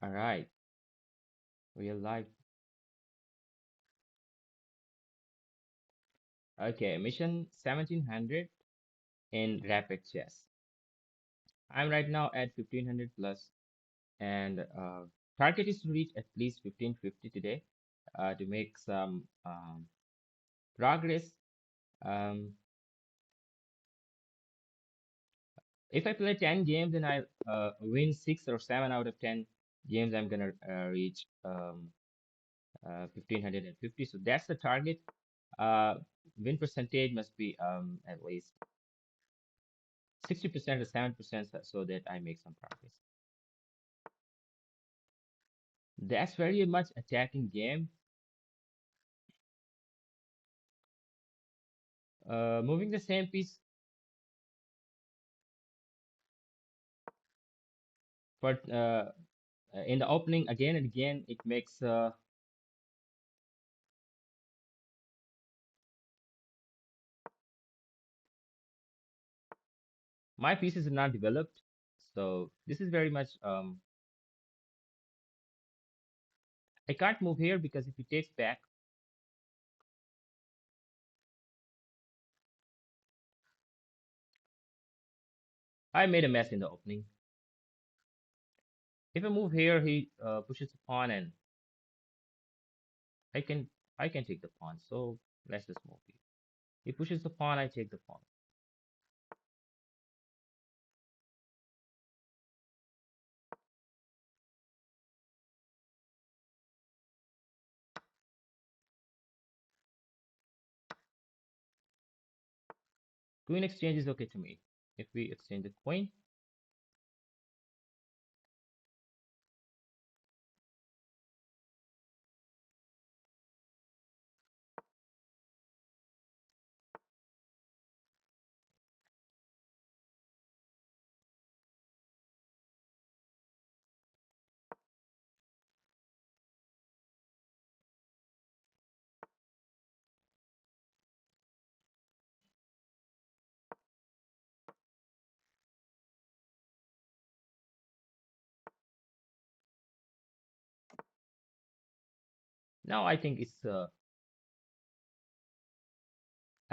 All right, real life. Okay, mission 1700 in rapid chess. I'm right now at 1500 plus, and target is to reach at least 1550 today to make some progress. Um, if I play 10 games and I win 6 or 7 out of 10 games, I'm gonna reach 1550. So that's the target. Uh, Win percentage must be at least 60% or 7% so that I make some progress. That's very much attacking game. Moving the same piece for in the opening again and again, it makes my pieces are not developed. So this is very much I can't move here because if he takes back, I made a mess in the opening. If I move here, he pushes the pawn and I can I can take the pawn. So let's just move here. He pushes the pawn, I take the pawn. Queen exchange is okay to me. If we exchange the queen, now I think it's a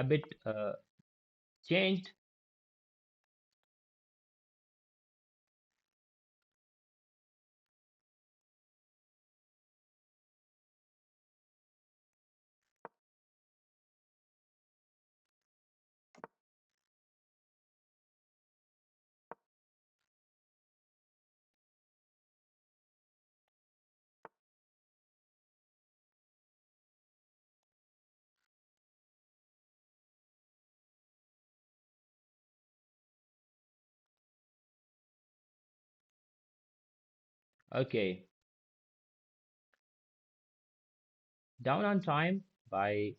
bit changed. Okay, down on time by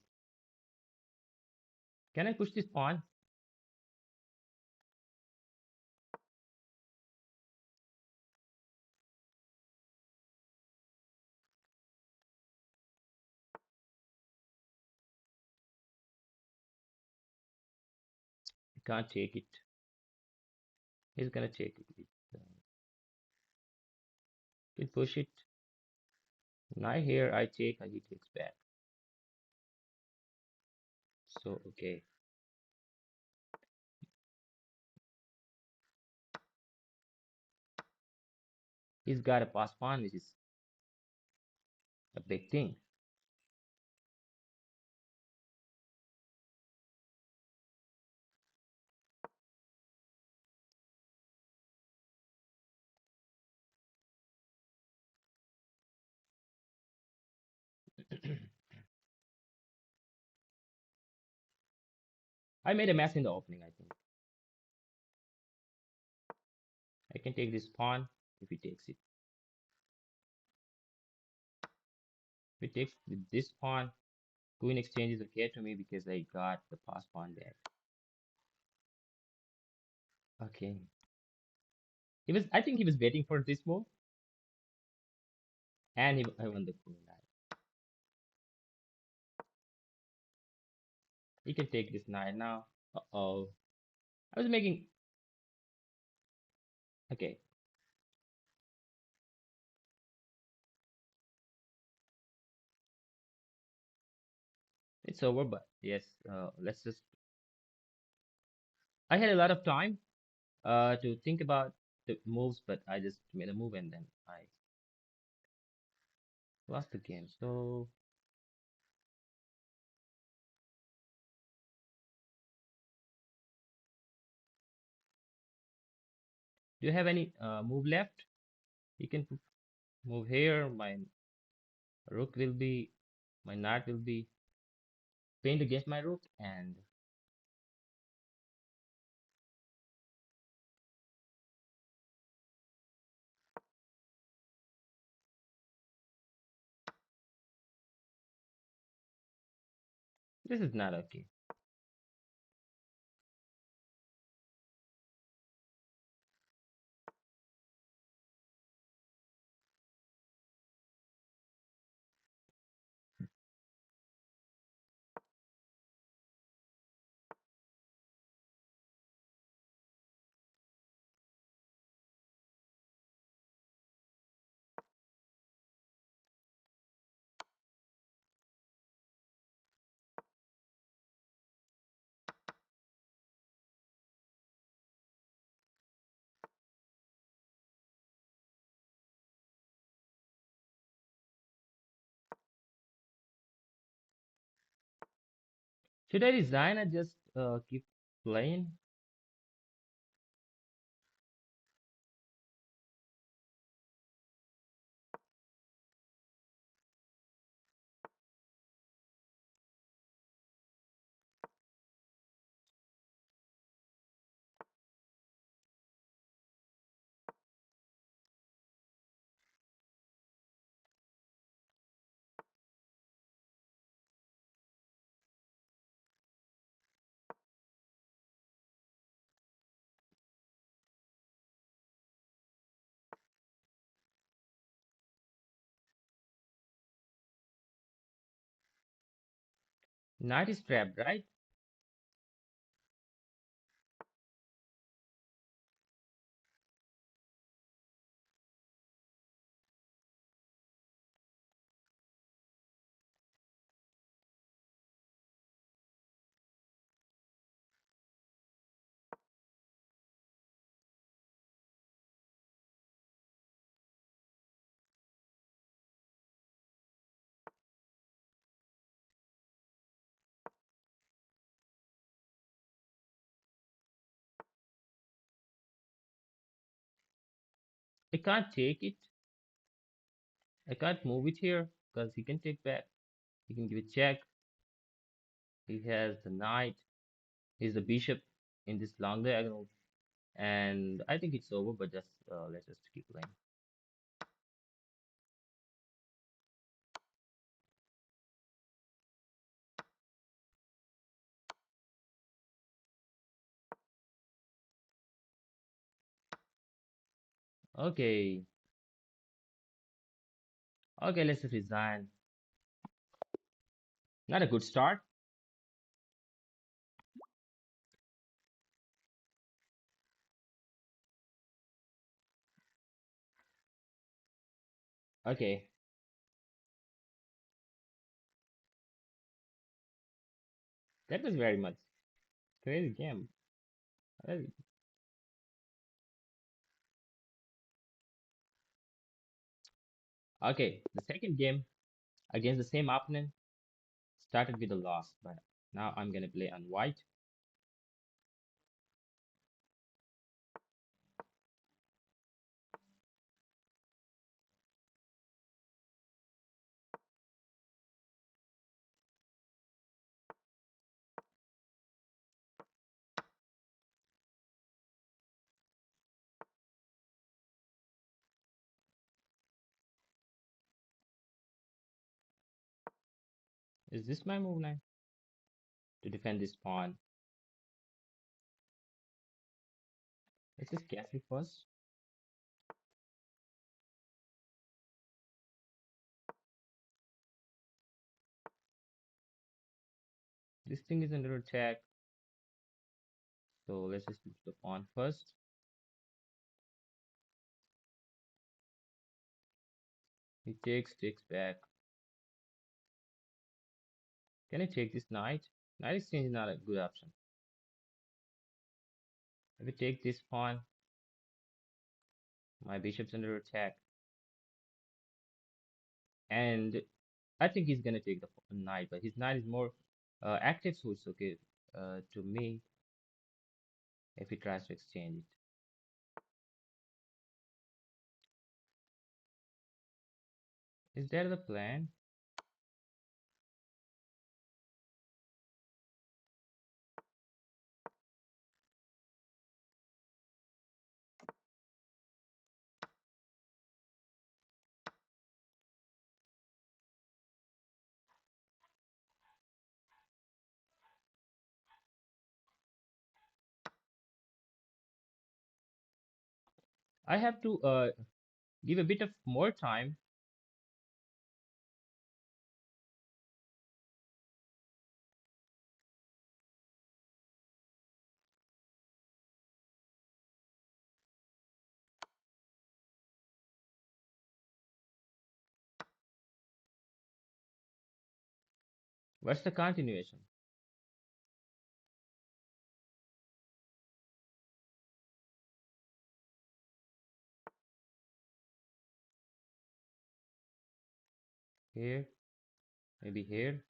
can I push this pawn? I can't take it. He's gonna take it. Can push it. Now here I take and he takes back. So okay. He's got a pass pawn, which is a big thing. I made a mess in the opening, I think. I can take this pawn if he takes it. If he takes this pawn, queen exchange is okay to me because I got the pass pawn back. Okay. I think he was waiting for this move, and I won the queen. Knight. He can take this knight now. Uh-oh. I was making, okay. It's over, but yes, let's just. I had a lot of time to think about the moves, but I just made a move and then I lost the game. So, do you have any move left? You can move here. My rook will be, my knight will be pinned against my rook, and this is not okay. Should I resign or just keep playing? Knight is trapped, right? I can't take it. I can't move it here because he can take back. He can give it check. He has the knight. He's the bishop in this long diagonal, and I think it's over. But just let's just keep playing. Okay, okay, let's just resign. Not a good start. Okay, that was very much crazy game. Very- Okay, the second game against the same opponent started with a loss, but now I'm gonna play on white. Is this my move now to defend this pawn? Let's just castle first. This thing is under attack, so let's just move the pawn first. He takes back. Can I take this knight? Knight exchange is not a good option. If I take this pawn, my bishop's under attack. And I think he's gonna take the knight, but his knight is more active, so it's okay to me if he tries to exchange it. Is that the plan? I have to give a bit of more time. What's the continuation? Here, maybe here.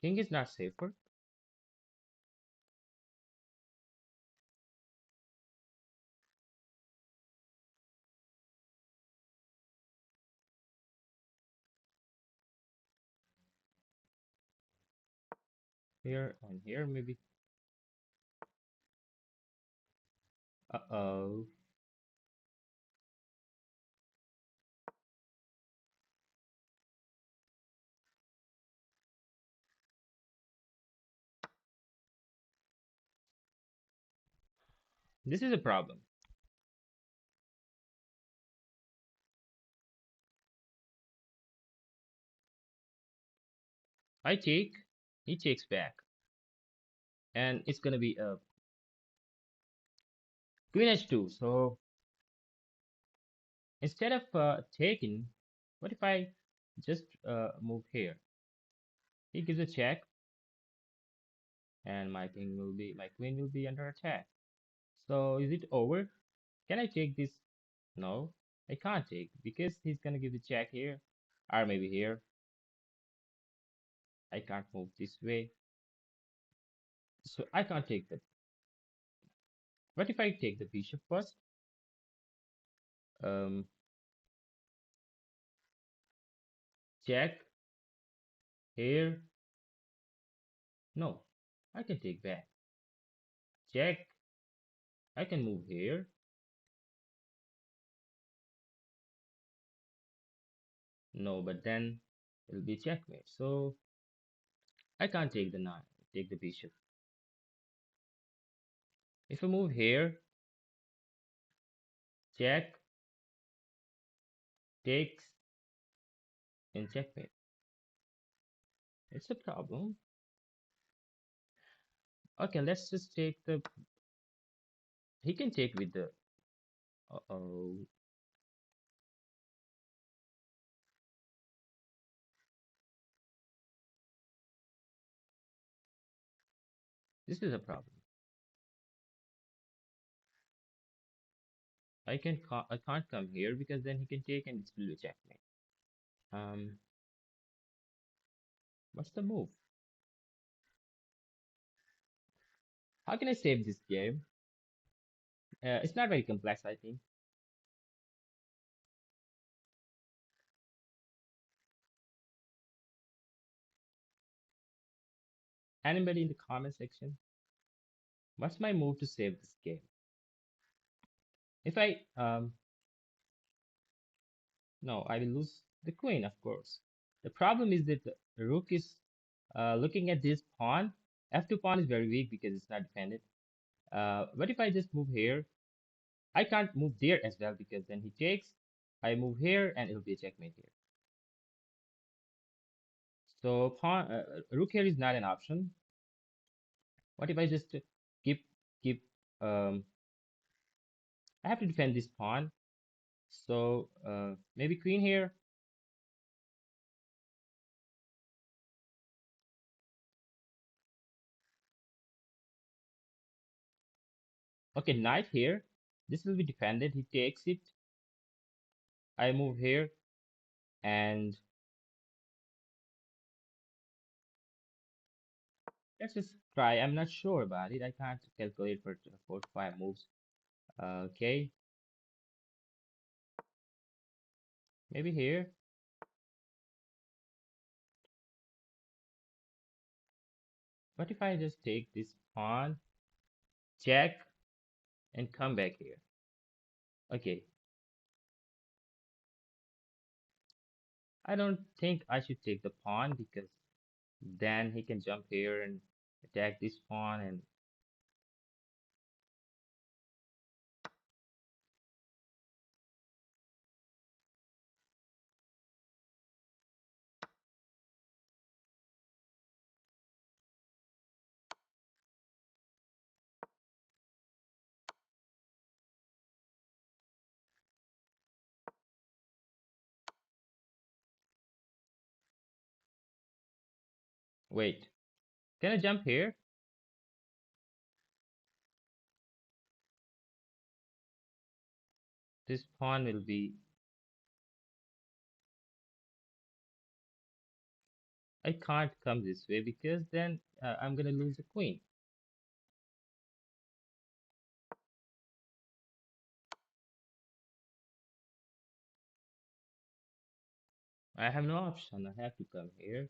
King is not safer. Here and here, maybe. Uh-oh. This is a problem. I take, he takes back, and it's gonna be queen h2. So instead of taking, what if I just move here? He gives a check, and my queen will be under attack. So is it over? Can I take this? No, I can't take because he's gonna give the check here, or maybe here. I can't move this way, so I can't take the. What if I take the bishop first? Um, check here. No, I can take back. Check. I can move here. No, but then it'll be checkmate. So I can't take the knight, take the bishop. If I move here, check, takes, and checkmate. It's a problem. Okay, let's just take the. He can take with the. Uh-oh. This is a problem. I can't come here because then he can take and it's will be checkmate. Um, what's the move? How can I save this game? It's not very complex, I think. Anybody in the comment section? What's my move to save this game? If I no, I will lose the queen, of course. The problem is that the rook is looking at this pawn. F2 pawn is very weak because it's not defended. What if I just move here? I can't move there as well because then he takes. I move here and it'll be a checkmate here. So rook here is not an option. What if I just keep I have to defend this pawn. So maybe queen here. Okay, knight here. This will be defended. He takes it. I move here and let's just try. I'm not sure about it. I can't calculate for 4 to 5 moves. Okay, maybe here. What if I just take this pawn, check, and come back here? Okay, I don't think I should take the pawn because then he can jump here and attack this pawn. And wait, can I jump here? This pawn will be. I can't come this way because then I'm gonna lose the queen. I have no option. I have to come here.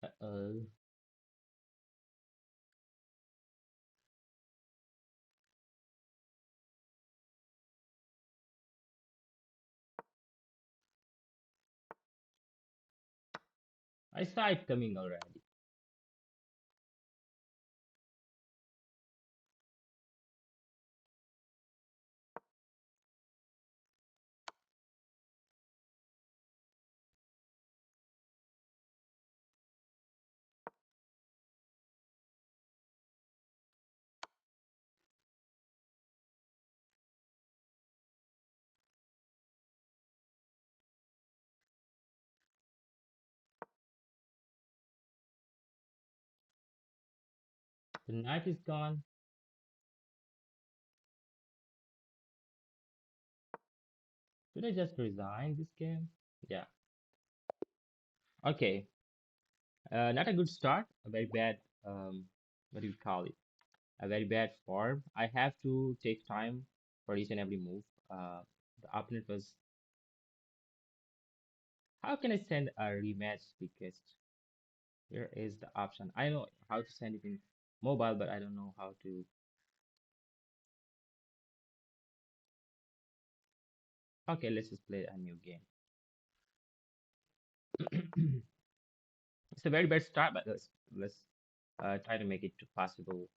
Uh-oh. I saw it coming already. The knight is gone. Should I just resign this game? Yeah. Okay. Not a good start. A very bad, what do you call it? A very bad form. I have to take time for each and every move. The opponent was. How can I send a rematch request? Here is the option. I know how to send it in mobile, but I don't know how to. Okay, let's just play a new game. It's a very bad start, but let's try to make it possible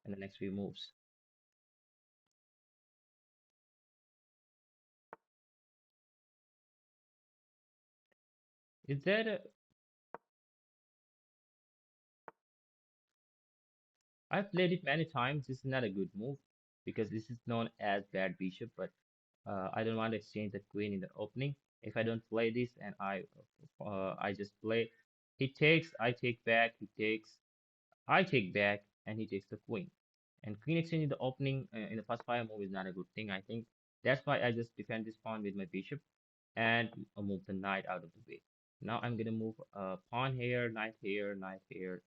in the next few moves. Is there a, I've played it many times. This is not a good move because this is known as bad bishop, but I don't want to exchange the queen in the opening. If I don't play this and I just play, he takes, I take back, he takes, I take back, and he takes the queen. And queen exchange in the opening in the first fire move is not a good thing, I think. That's why I just defend this pawn with my bishop and move the knight out of the way. Now I'm gonna move pawn here, knight here, knight here.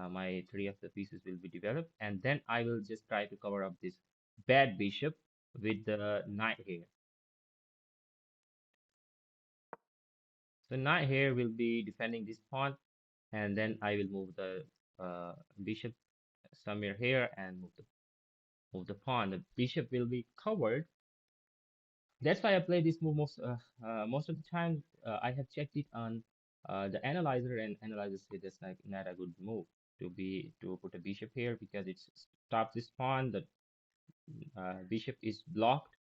My three of the pieces will be developed, and then I will just try to cover up this bad bishop with the knight here. So knight here will be defending this pawn, and then I will move the bishop somewhere here and move the pawn. The bishop will be covered. That's why I play this move most of the time. I have checked it on the analyzer, and analyzer say that's not a good move to put a bishop here because it stops this pawn. The bishop is blocked,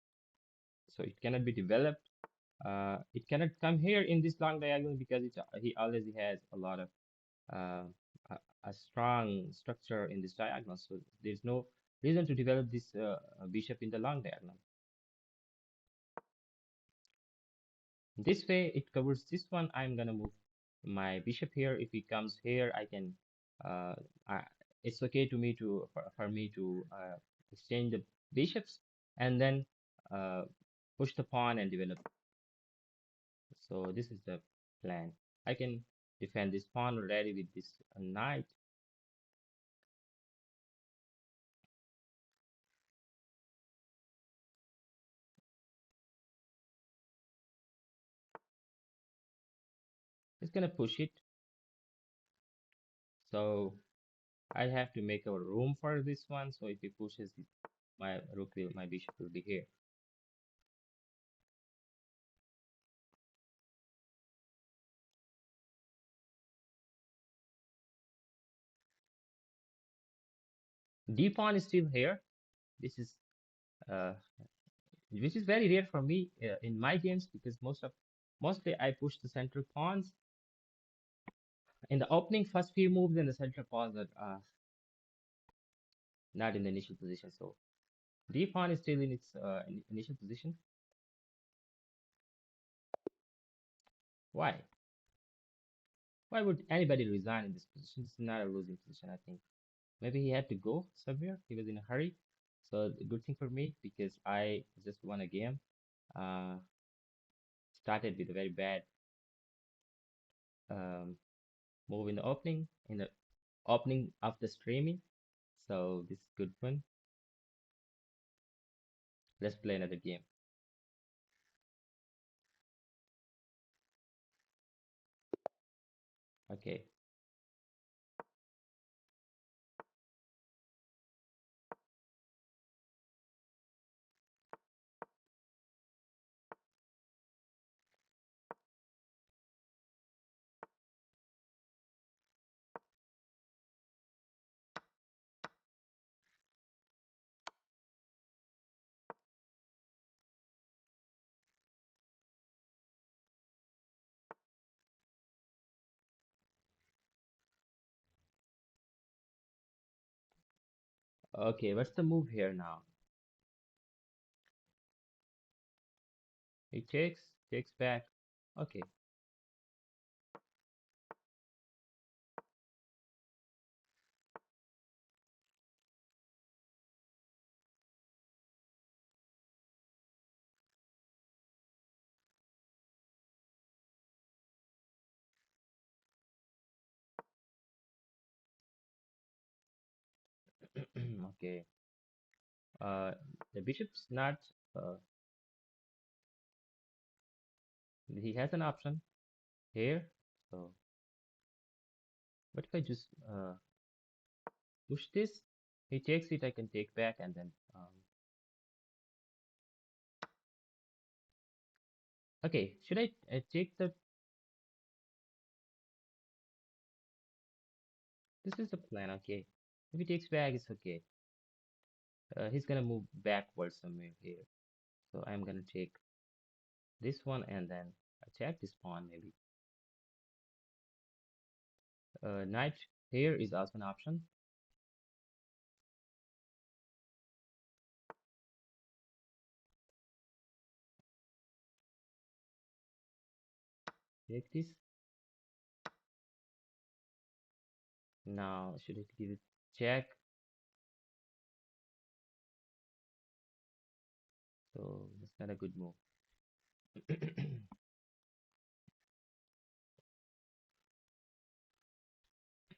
so it cannot be developed. It cannot come here in this long diagonal because he already has a lot of uh, a strong structure in this diagonal. So there's no reason to develop this bishop in the long diagonal. This way it covers this one. I'm gonna move my bishop here. If he comes here, I can. Uh, I, it's okay to me to for me to exchange the bishops and then uh, push the pawn and develop. So this is the plan. I can defend this pawn already with this knight. It's gonna push it. So I have to make a room for this one. So if he pushes it, my bishop will be here. D pawn is still here. This is uh, which is very rare for me in my games because mostly I push the central pawns in the opening first few moves, and the central pawns are not in the initial position. So D pawn is still in its initial position. Why? Why would anybody resign in this position? This is not a losing position, I think. Maybe he had to go somewhere. He was in a hurry. So the good thing for me because I just won a game. Uh, Started with a very bad um, move in the opening of the streaming. So this is good one. Let's play another game. Okay. Okay, what's the move here now? He takes back. Okay. Okay. Uh, the bishop's not. Uh, he has an option here. So, what if I just push this? He takes it. I can take back and then. Okay. Should I take the? This is the plan. Okay. If he takes back, it's okay. He's gonna move backwards somewhere here. So I'm gonna take this one and then attack this pawn maybe. Knight here is also an option. Take this. Now should I give it check? So that's not a good move.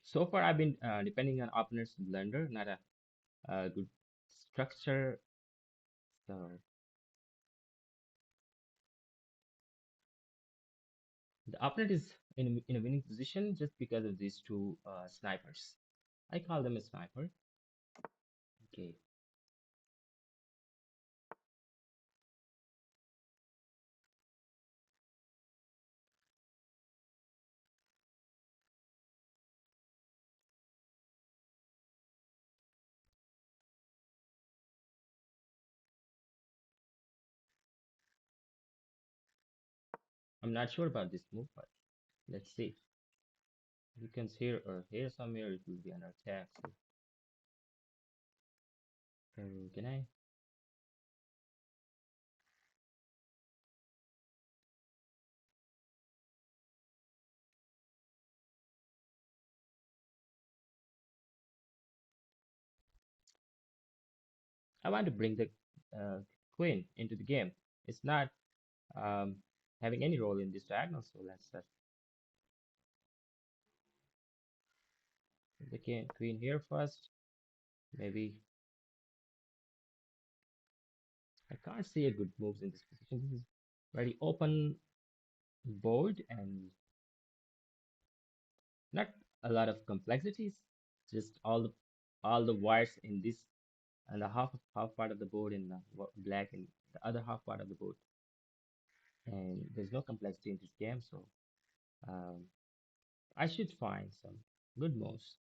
So far I've been depending on opponent's blunder, not a good structure. So the opponent is in a winning position just because of these two snipers. I call them a sniper. Okay. I'm not sure about this move, but let's see. You can see here somewhere it will be under attack. So, can I? I want to bring the uh, queen into the game. It's not um, having any role in this diagonal, so let's set the queen here first. Maybe I can't see a good moves in this position. This is very open board and not a lot of complexities. Just all the wires in this and the half part of the board in the black and the other half part of the board. And there's no complexity in this game, so um, I should find some good moves.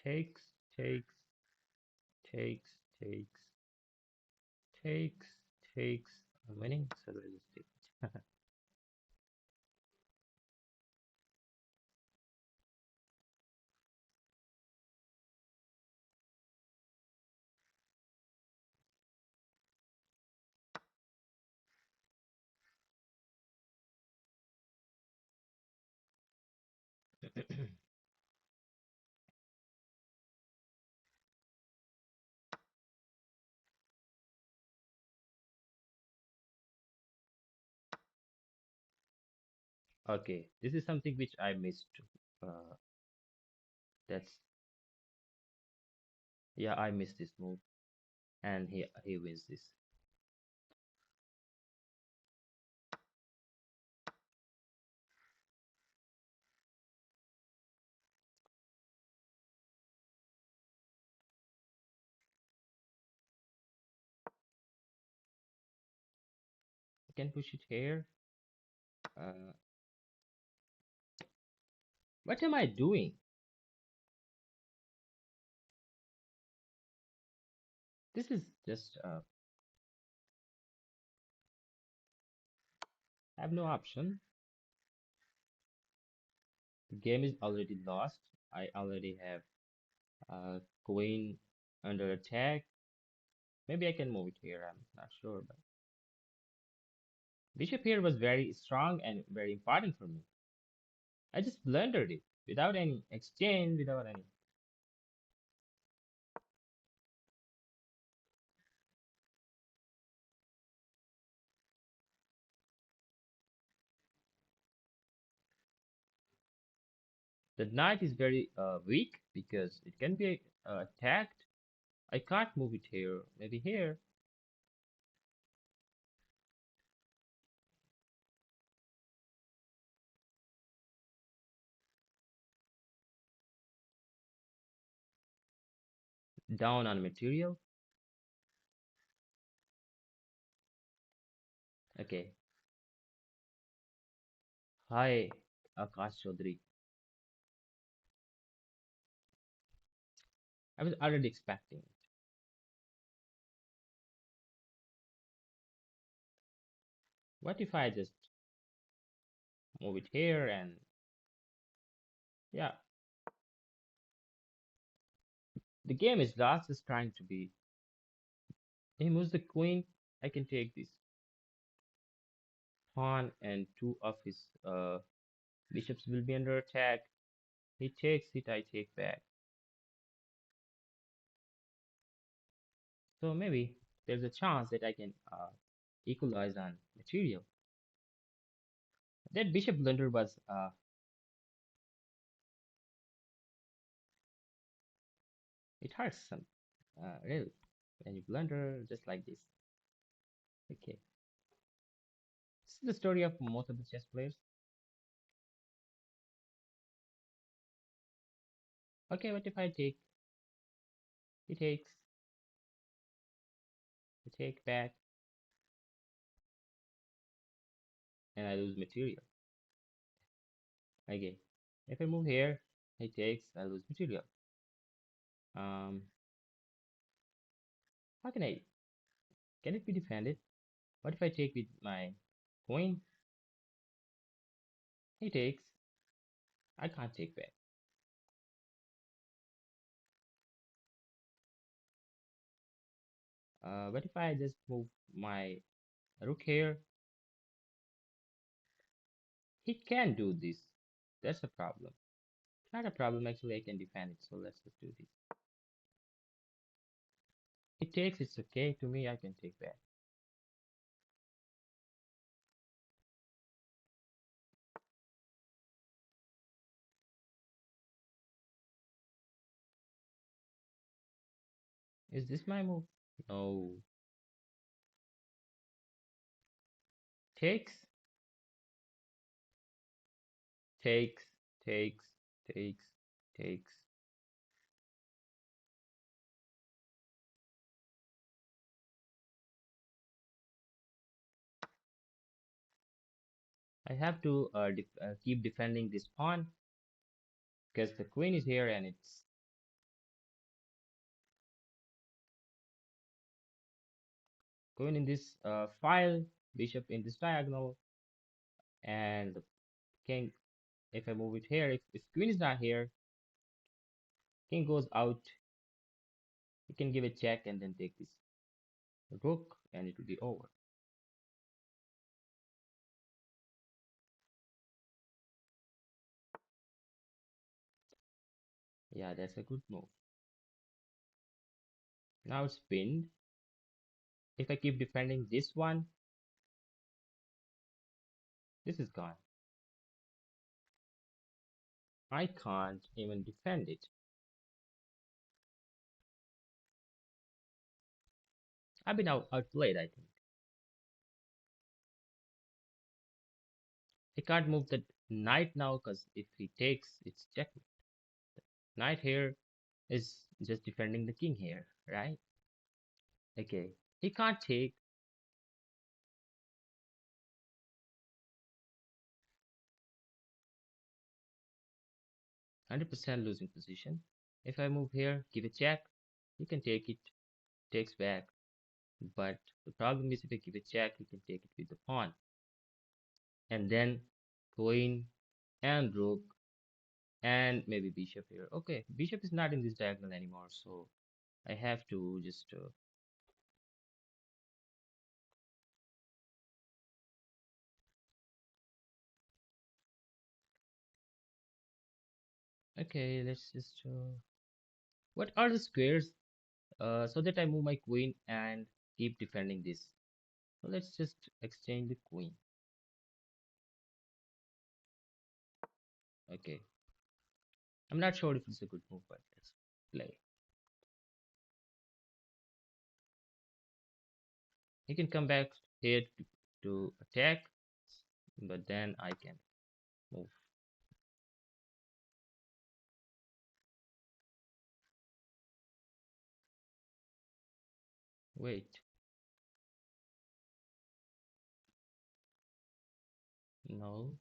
Takes, takes, takes, takes, takes, takes. I'm winning, so let's just take it. Okay, this is something which I missed. Uh, that's yeah, I missed this move, and he wins this. I can push it here. Uh, what am I doing? This is just I have no option. The game is already lost. I already have queen under attack. Maybe I can move it here. I'm not sure, but bishop here was very strong and very important for me. I just blundered it without any exchange, without any. The knight is very weak because it can be attacked. I can't move it here. Maybe here. Down on material. Okay. Hi, Akash Chaudhary. I was already expecting it. What if I just move it here and yeah, the game is lost is trying to be. He moves the queen. I can take this pawn and two of his bishops will be under attack. He takes it, I take back. So maybe there's a chance that I can equalize on material. That bishop blunder was it hurts some really when you blunder just like this. Okay, this is the story of most of the chess players. Okay, what if I take? He takes. I take back, and I lose material. Okay. If I move here, he takes. I lose material. Um, how can I? Can it be defended? What if I take with my queen? He takes. I can't take back. What if I just move my rook here? He can do this. That's a problem. Not a problem, actually, I can defend it. So let's just do this. It takes, it's okay. To me, I can take back. Is this my move? No. Takes, takes, takes, takes, takes. I have to keep defending this pawn because the queen is here and it's queen in this file, bishop in this diagonal, and the king. If I move it here, if queen is not here, king goes out. You can give a check and then take this rook, and it will be over. Yeah, that's a good move. Now it's pinned. If I keep defending this one, this is gone. I can't even defend it. I've been outplayed, I think. I can't move the knight now because if he takes, it's checkmate. Knight here is just defending the king here, right? Okay, he can't take. 100% losing position. If I move here, give a check, he can take it, takes back. But the problem is if I give a check, he can take it with the pawn. And then queen and rook and maybe bishop here. Okay, bishop is not in this diagonal anymore, so I have to just okay, let's just what are the squares so that I move my queen and keep defending this. So let's just exchange the queen. Okay, I'm not sure if it's a good move, but let's play. He can come back here to attack, but then I can move. Wait, no,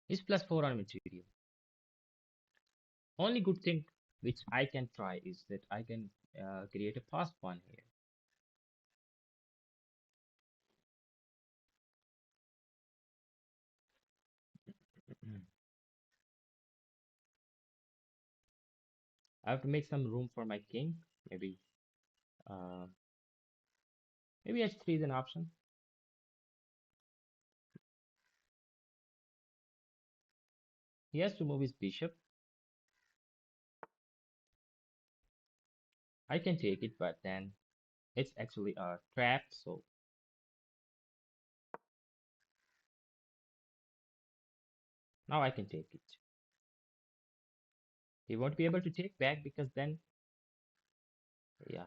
it's +4 on material. Only good thing which I can try is that I can create a fast pawn here. I have to make some room for my king. Maybe uh, maybe h3 is an option. He has to move his bishop. I can take it, but then it's actually a trap, so now I can take it. He won't be able to take back because then, yeah,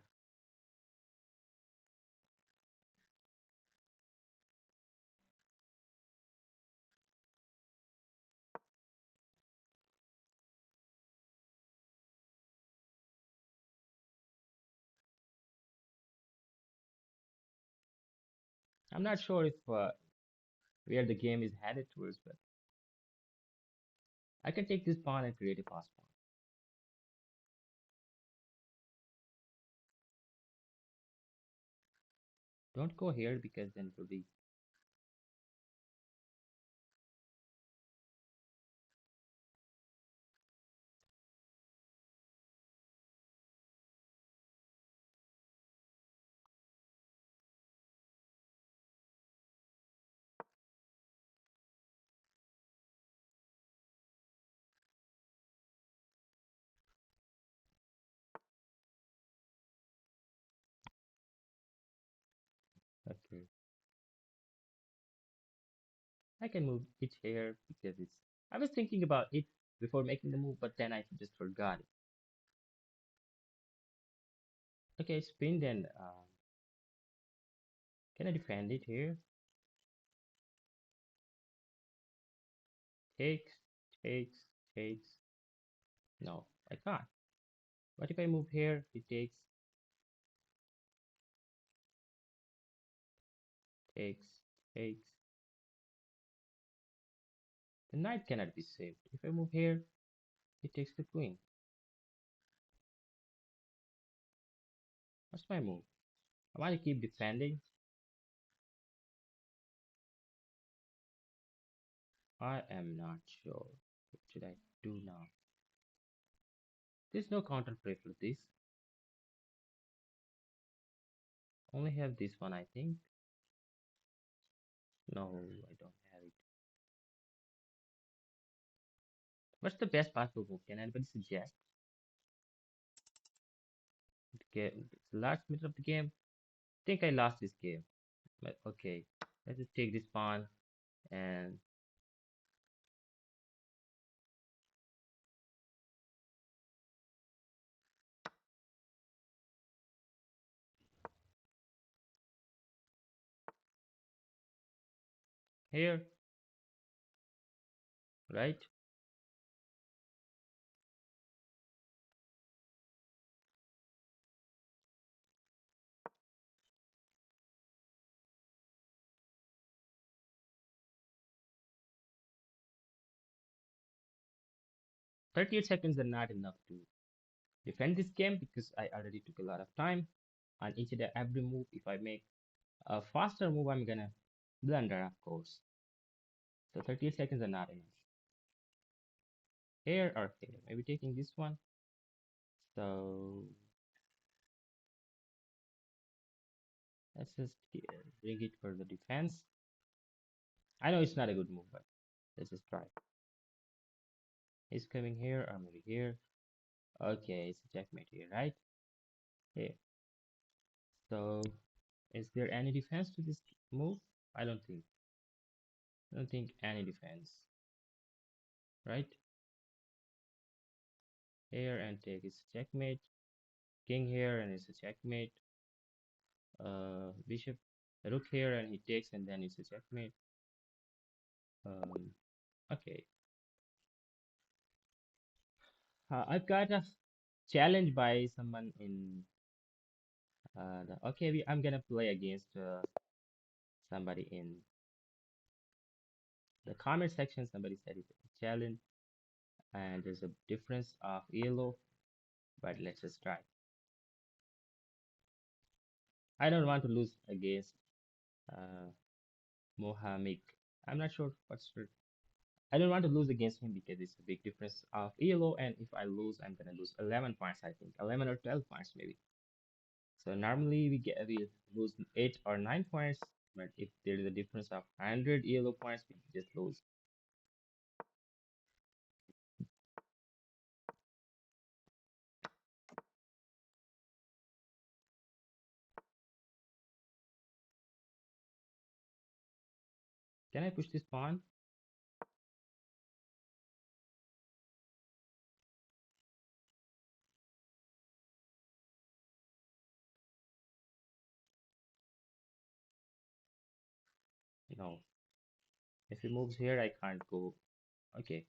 I'm not sure if where the game is headed towards, but I can take this pawn and create a fast pawn. Don't go here because then it will be okay. I can move it here because it's. I was thinking about it before making the move, but then I just forgot it. Okay, spin then. Can I defend it here? Takes, takes, takes. No, I can't. What if I move here? It takes, takes. The knight cannot be saved. If I move here, it takes the queen. What's my move? I want to keep defending. I am not sure. What should I do now? There's no counter play for this. Only have this one, I think. No, I don't have it. What's the best possible move? Can anybody suggest? Okay, it's the last minute of the game. I think I lost this game. But okay, let's just take this pawn and here, right? 38 seconds are not enough to defend this game because I already took a lot of time on each and every move. If I make a faster move, I'm gonna blunder, of course. So 38 seconds are not enough. Here or here, maybe taking this one. So let's just bring it for the defense. I know it's not a good move, but let's just try. He's coming here or maybe here. Okay, it's a checkmate here, right? Here. So is there any defense to this move? I don't think. I don't think any defense, right? Here and take is checkmate. King here and it's a checkmate. Bishop, rook here and he takes and then it's a checkmate. Okay. I've got a challenge by someone in okay. I'm gonna play against somebody in the comment section. Somebody said it's a challenge and there's a difference of yellow, but let's just try. I don't want to lose against uh, Mohammed. I'm not sure what's the. I don't want to lose against him because it's a big difference of elo, and if I lose, I'm gonna lose 11 points. I think 11 or 12 points maybe. So normally we lose 8 or 9 points, but if there is a difference of 100 elo points, we just lose. Can I push this pawn? No. If he moves here, I can't go. Okay,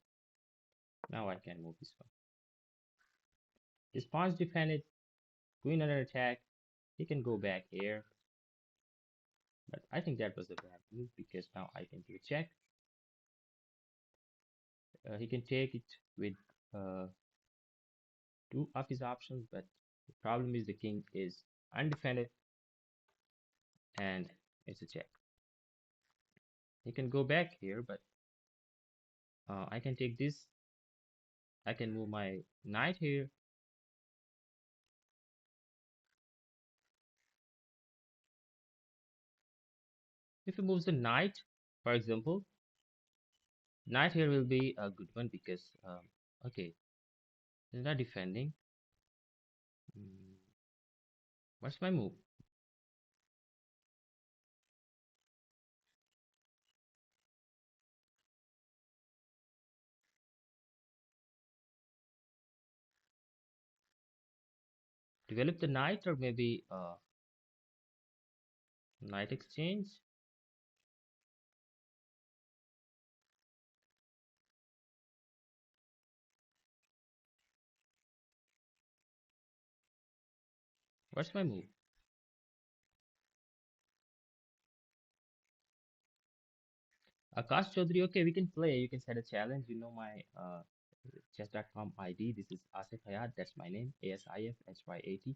now I can move this one. This pawn's defended. Queen under attack. He can go back here. But I think that was a bad move because now I can do a check. He can take it with uh, two of his options, but the problem is the king is undefended and it's a check. He can go back here, but I can take this. I can move my knight here. If he moves the knight, for example, knight here will be a good one because, okay, he's not defending. Mm, what's my move? Develop the knight or maybe knight exchange? What's my move? Akash Chaudhary, okay, we can play. You can set a challenge. You know my chess.com ID. This is Asif Hayat. That's my name. ASIFHYAT.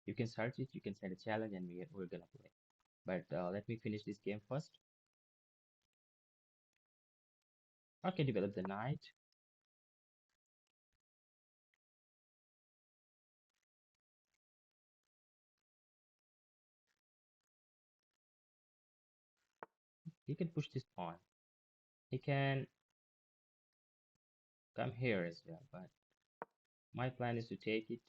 You can search it. You can set a challenge, and we're gonna play. But let me finish this game first. Okay, develop the knight. He can push this pawn. He can come here as well. But my plan is to take it.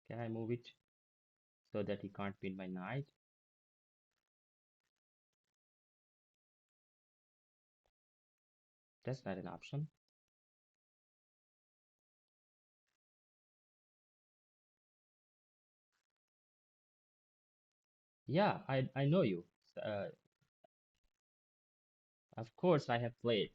Can I move it so that he can't pin my knight? That's not an option. Yeah, I know you. Uh, of course, I have played.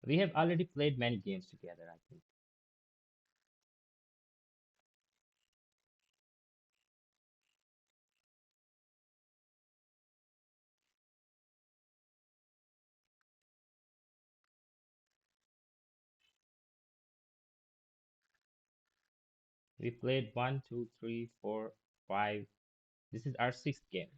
We have already played many games together, I think. We played one, two, three, four, five. This is our sixth game.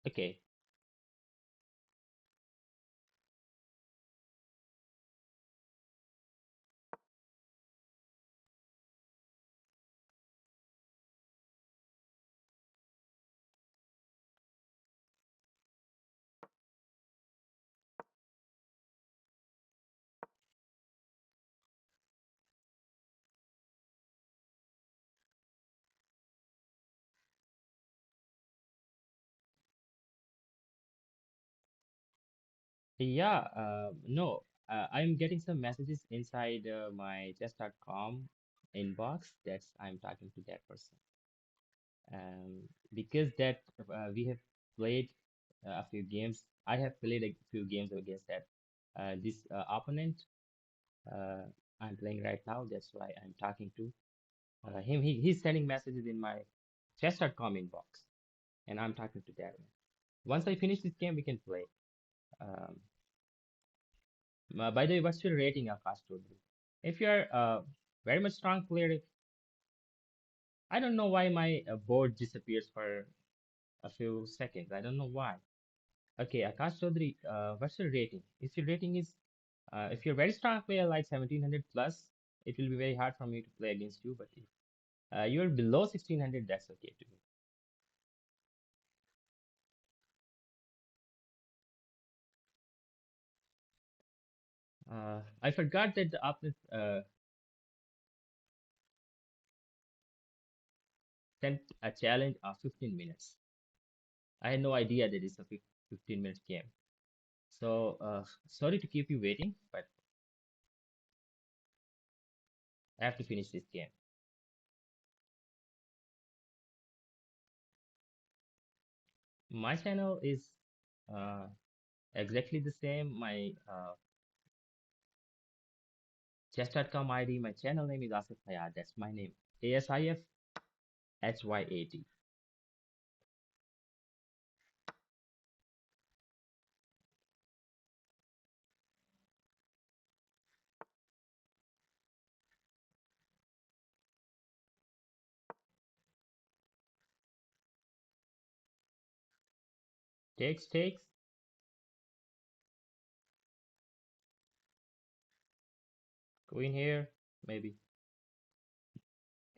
Okay. Yeah, no, I'm getting some messages inside my chess.com inbox. That's I'm talking to that person. Because that we have played a few games. I have played a few games against that this opponent uh, I'm playing right now. That's why I'm talking to him. He's sending messages in my chess.com inbox, and I'm talking to that one. Once I finish this game, we can play. Um, by the way, what's your rating, Akash Chaudhary? If you're very much strong player, I don't know why my board disappears for a few seconds. I don't know why. Okay, Akash Chaudhary, what's your rating? If your rating is, if you're very strong player like 1700 plus, it will be very hard for me to play against you. But if you're below 1600, that's okay to me. I forgot that the opponent sent a challenge of 15 minutes. I had no idea that it's a 15 minute game. So sorry to keep you waiting, but I have to finish this game. My channel is uh, exactly the same. My chess.com ID, my channel name is Asif Hayat. That's my name. ASIF HYAT. Takes. Queen here, maybe.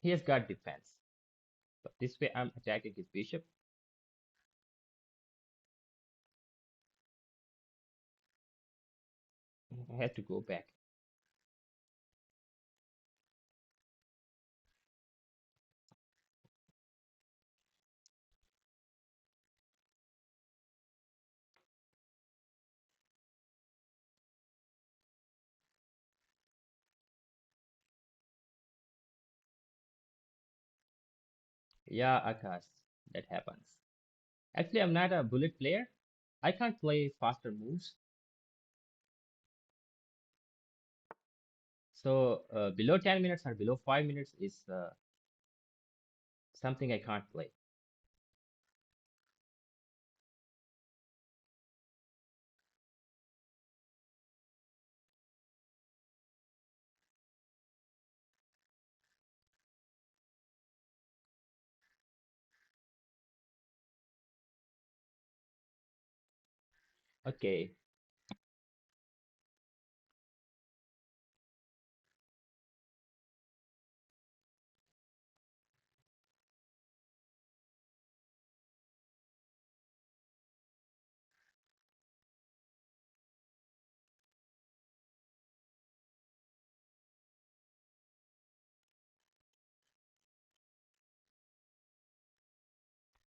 He has got defense. But this way I'm attacking his bishop. I have to go back. Yeah, Akash, that happens. Actually, I'm not a bullet player. I can't play faster moves. So below 10 minutes or below 5 minutes is something I can't play. Okay,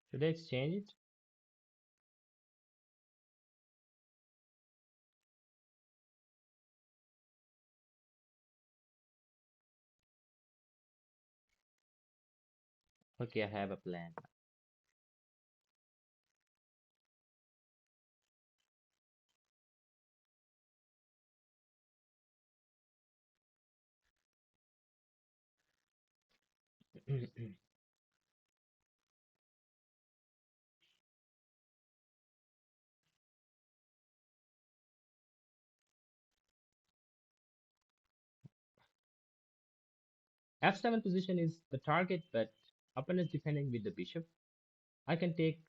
should I exchange it? Okay, I have a plan. F7 position is the target, but opponent is defending with the bishop. I can take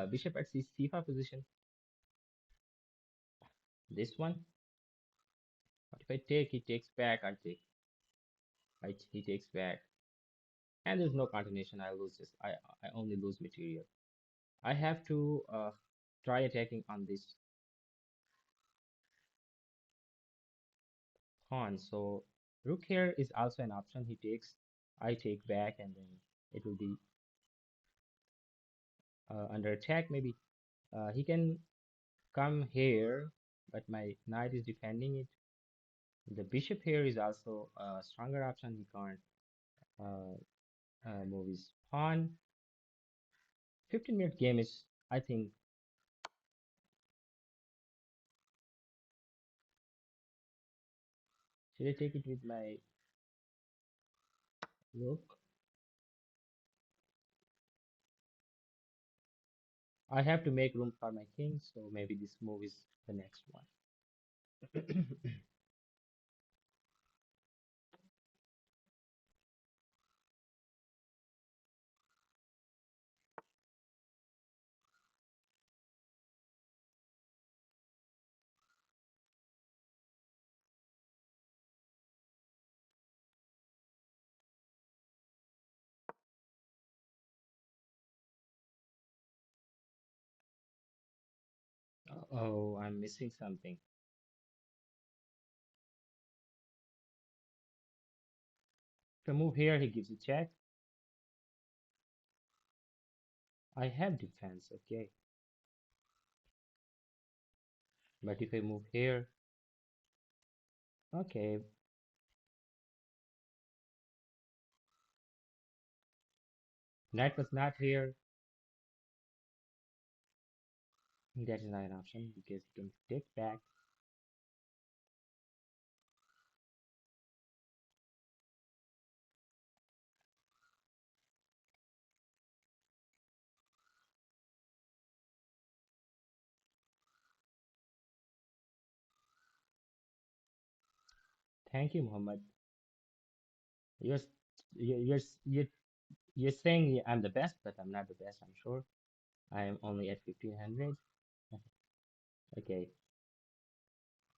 bishop at c5 position. This one. But if I take, he takes back. I take. He takes back, and there's no continuation. I lose this. I only lose material. I have to try attacking on this pawn. So rook here is also an option. He takes. I take back, and then it will be under attack. Maybe he can come here, but my knight is defending it. The bishop here is also a stronger option. He can't move his pawn. 15-minute game is, I think, should I take it with my rook? I have to make room for my king, so maybe this move is the next one. Oh, I'm missing something. If I move here, he gives a check. I have defense, okay. But if I move here, okay, knight was not here. That is not an option because he can take back. Thank you, Muhammad. You're s- you're saying I'm the best, but I'm not the best, I'm sure. I am only at 1500. Okay,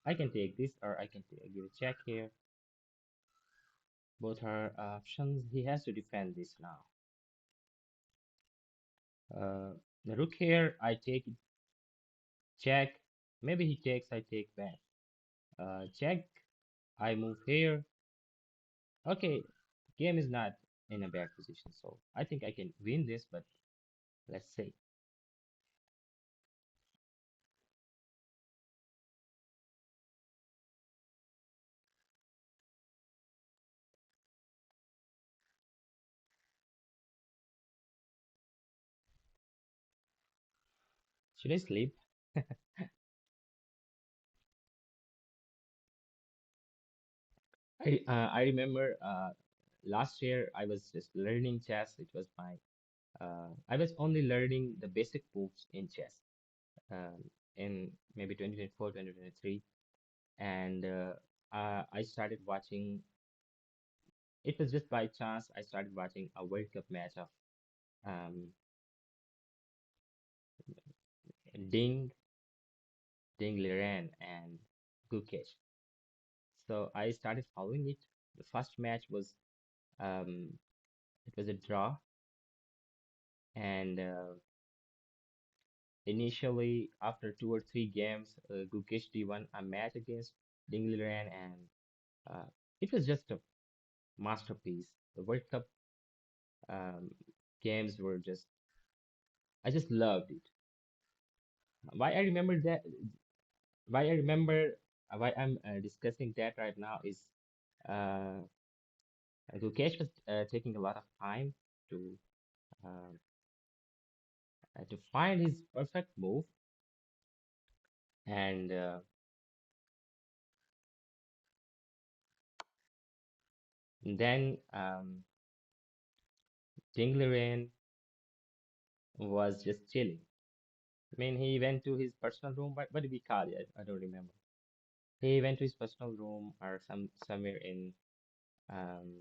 I can take this or I can give a check here. Both are options. He has to defend this now. The rook here, I take it, check. Maybe he takes, I take back. Check. I move here. Okay, game is not in a bad position, so I think I can win this, but let's see. Should I sleep? I remember last year I was just learning chess. It was my I was only learning the basic moves in chess in maybe 2024, 2023, and I started watching. It was just by chance I started watching a World Cup match of um, Ding Ding Liren and Gukesh. So I started following it. The first match was um, it was a draw, and initially after 2 or 3 games, Gukesh won a match against Ding Liren, and it was just a masterpiece. The World Cup um, games were just I just loved it. Why I remember that? Why I remember? Why I'm discussing that right now is uh, Gukesh was taking a lot of time to uh, to find his perfect move, and then Dingleren was just chilling. I mean, he went to his personal room. What did we call it? I don't remember. He went to his personal room or somewhere in um,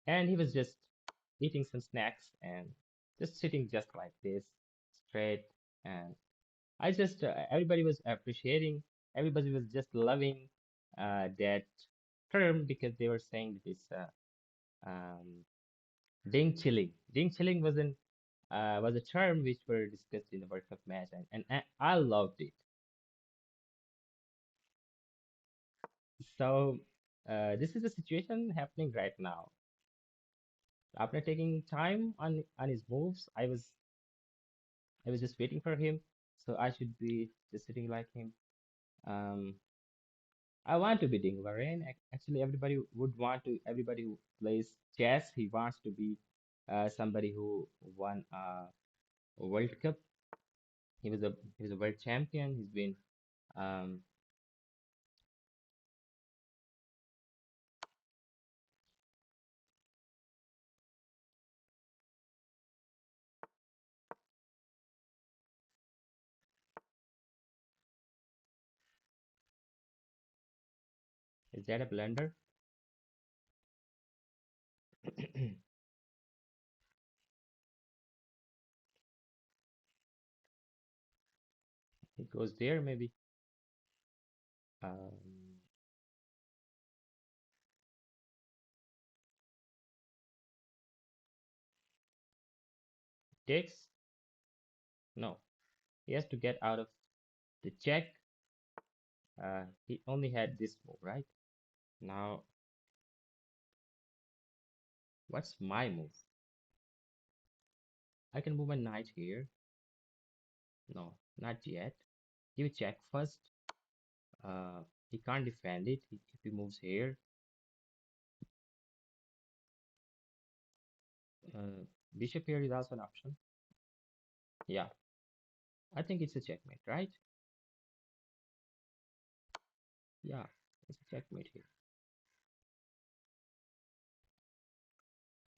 and he was just eating some snacks and just sitting just like this, straight. And I just everybody was appreciating, everybody was just loving that term because they were saying that it's ding chilling. Ding chilling was a term which were discussed in the World Cup match, and I loved it. So this is the situation happening right now. After taking time on his moves, I was just waiting for him, so I should be just sitting like him. Um, I want to be Ding Laren. Actually, everybody would want to. Everybody who plays chess, he wants to be somebody who won a World Cup. He was a world champion. He's been um, is that a blunder? It goes there maybe. Um, takes no. He has to get out of the check. He only had this move, right? Now, what's my move? I can move my knight here. No, not yet. Give a check first. He can't defend it if he moves here. Uh, Bishop here is also an option. Yeah, I think it's a checkmate, right? Yeah, it's a checkmate here.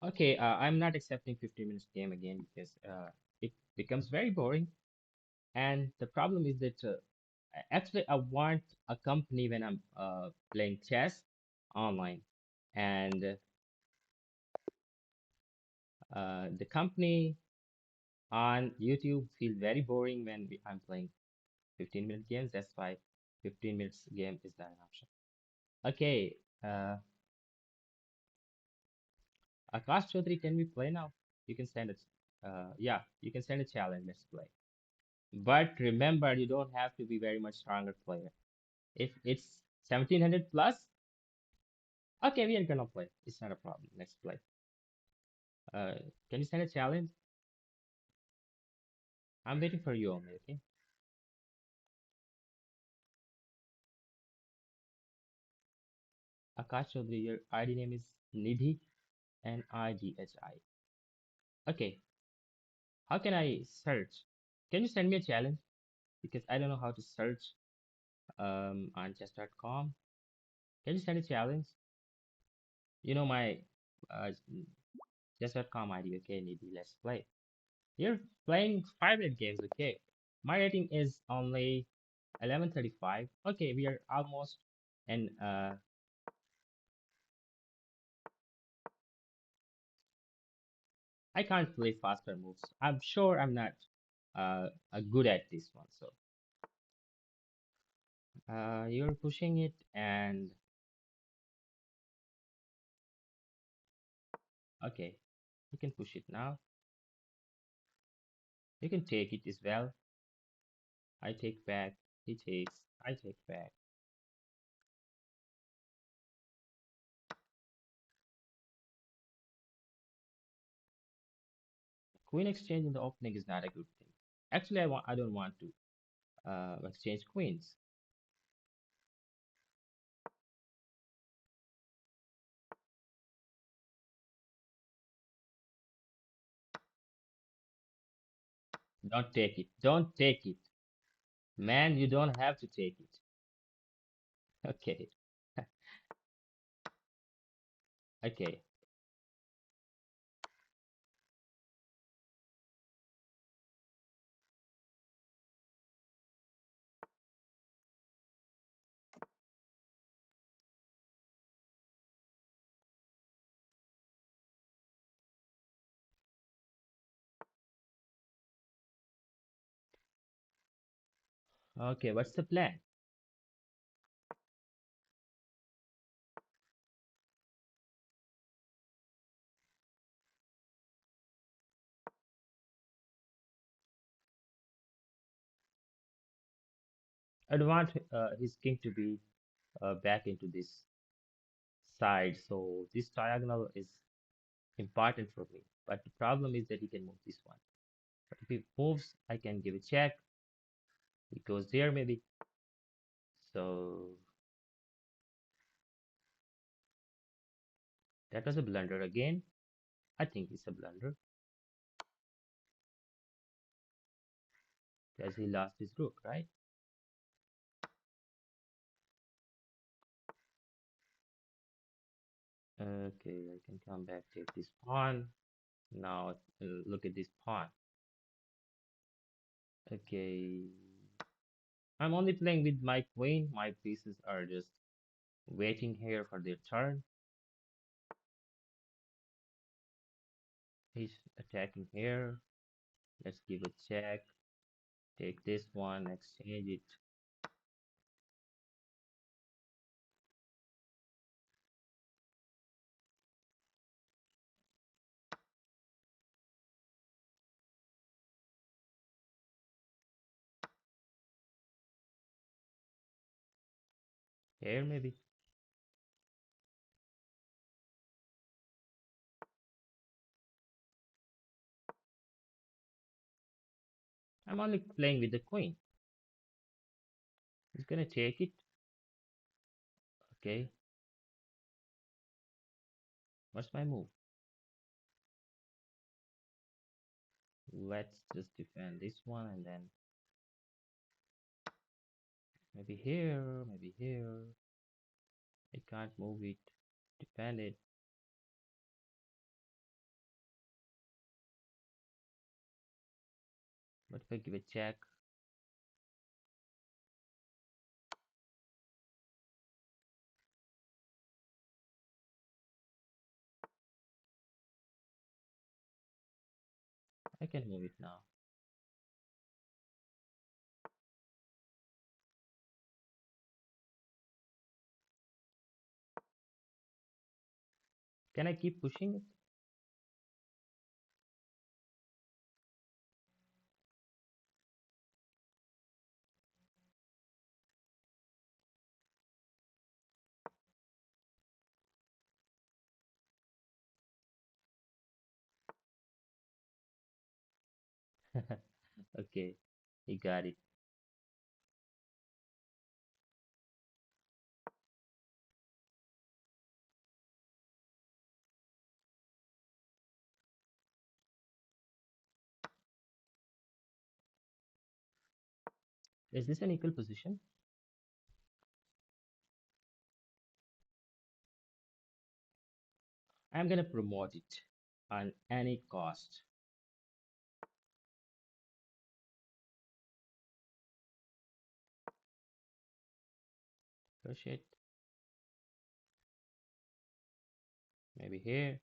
Okay, I'm not accepting 15 minutes game again because it becomes very boring. And the problem is that actually I want a company when I'm playing chess online, and the company on YouTube feel very boring when I'm playing 15-minute games. That's why 15 minutes game is not an option. Okay, Akash Chaudhary, can we play now? You can send it. Yeah, you can send a challenge. Let's play. But remember, you don't have to be very much stronger player. If it's 1700 plus, okay, we are gonna play. It's not a problem. Let's play. Uh, can you send a challenge? I'm waiting for you only, okay? Akash Chaudhary, your ID name is Nidhi, Nidhi. Okay, how can I search? Can you send me a challenge? Because I don't know how to search on chess.com. Can you send a challenge? You know my uh, chess.com ID, okay, Nidhi, let's play. You're playing 5 minute games, okay? My rating is only 1135. Okay, we are almost, and I can't play faster moves. I'm sure I'm not good at this one. So you're pushing it, and okay, you can push it now. You can take it as well. I take back. He takes. I take back. Queen exchange in the opening is not a good thing. Actually, I don't want to exchange queens. Don't take it. Don't take it. Man, you don't have to take it. Okay. Okay. Okay, what's the plan? I'd want his king to be back into this side, so this diagonal is important for me. But the problem is that he can move this one. But if he moves, I can give a check. It goes there maybe. So that was a blunder again. I think it's a blunder because he lost his rook, right? Okay, I can come back, take this pawn. Now look at this pawn. Okay, I'm only playing with my queen. My pieces are just waiting here for their turn. He's attacking here. Let's give a check. Take this one, exchange it. Here maybe. I'm only playing with the queen. He's gonna take it. Okay, what's my move? Let's just defend this one and then maybe here, maybe here. I can't move it. Defend it. What if I give a check? I can move it now. Can I keep pushing it? Okay, he got it. Is this an equal position? I'm gonna promote it on any cost. Push it. Maybe here.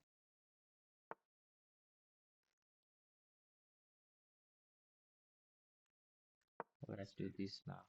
Let's do this now.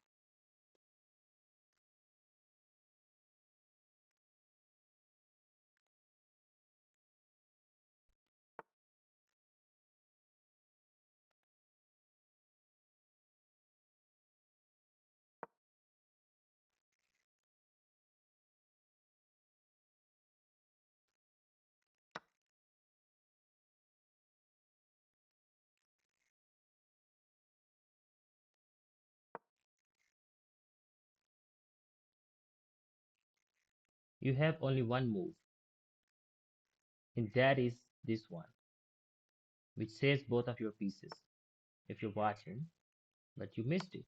You have only one move, and that is this one, which saves both of your pieces if you're watching, but you missed it.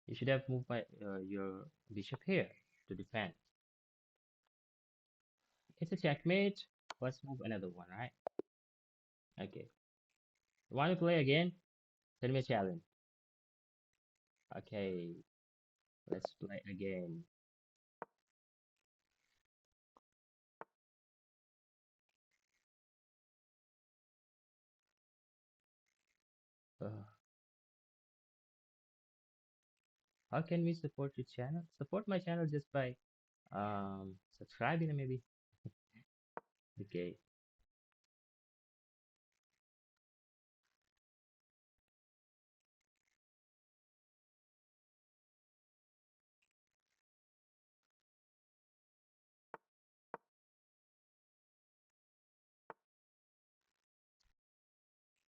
You should have moved your bishop here to defend. It's a checkmate. Let's move another one, right? Okay. You want to play again? Send me a challenge. Okay, let's play again. Uh, how can we support your channel? Support my channel just by subscribing maybe. Okay.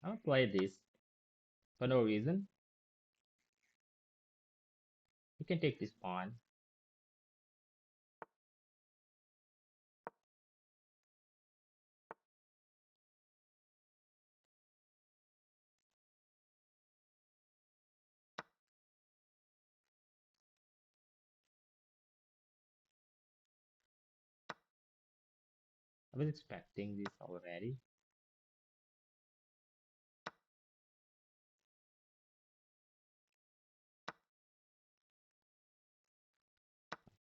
I'll play this for no reason. You can take this pawn. I was expecting this already.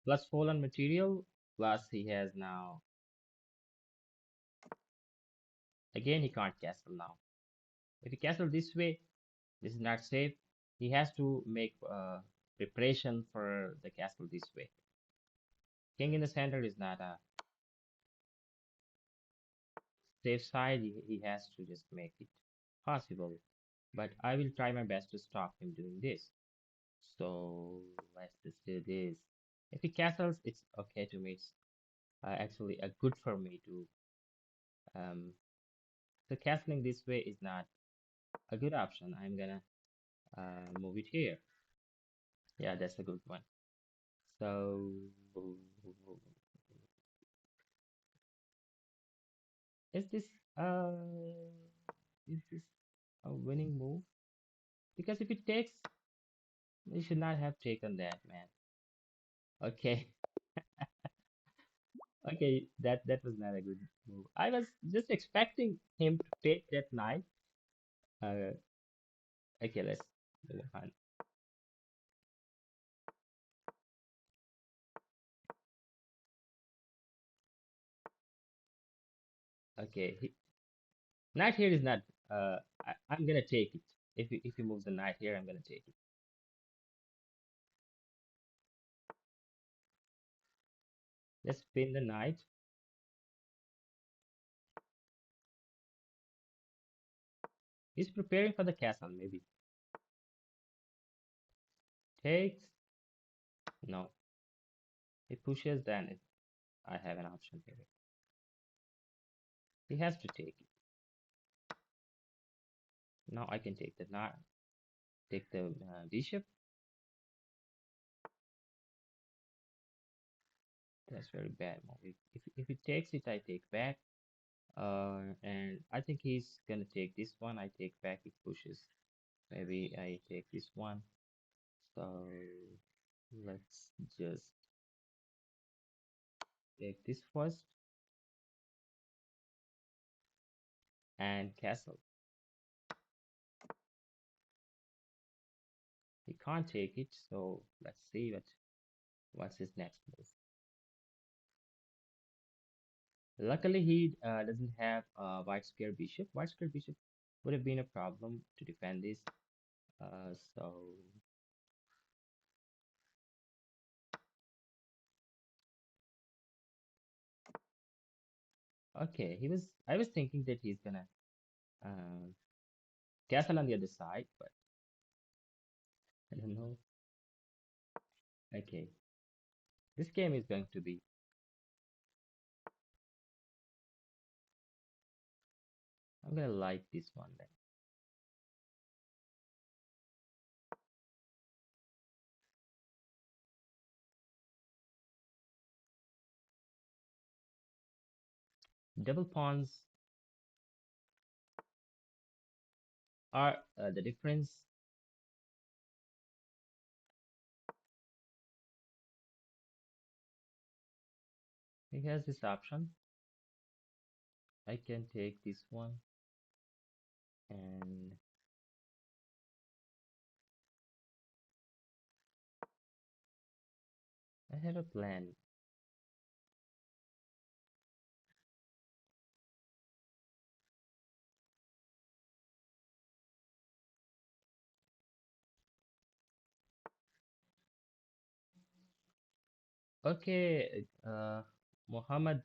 Plus fallen material. Plus he has now. Again, he can't castle now. If he castle this way, this is not safe. He has to make preparation for the castle this way. King in the center is not a safe side. He has to just make it possible. But I will try my best to stop him doing this. So let's just do this. If he castles, it's okay to me. It's actually good for me to. Um, so castling this way is not. A good option. I'm gonna move it here. Yeah, that's a good one. So, is this uh is this a winning move? Because if it takes, we should not have taken that, man. Okay, okay, that was not a good move. I was just expecting him to take that knight. Uh, okay, let's move on. Okay, knight here is not. I'm gonna take it. If he moves the knight here, I'm gonna take it. Let's pin the knight. He's preparing for the castle, maybe. Takes. No. He pushes, then I have an option here. He has to take it. Now I can take the knight, take the bishop. That's very bad move. If he takes it, I take back. And I think he's gonna take this one. I take back. He pushes. Maybe I take this one. So let's just take this first and castle. He can't take it, so let's see what's his next move. Luckily, he doesn't have white square bishop. White square bishop would have been a problem to defend this. So okay, I was thinking that he's gonna uh, castle on the other side, but I don't know. Okay, this game is going to be. I'm gonna like this one then. Double pawns are the difference. He has this option. I can take this one, and I have a plan. Okay, Muhammad,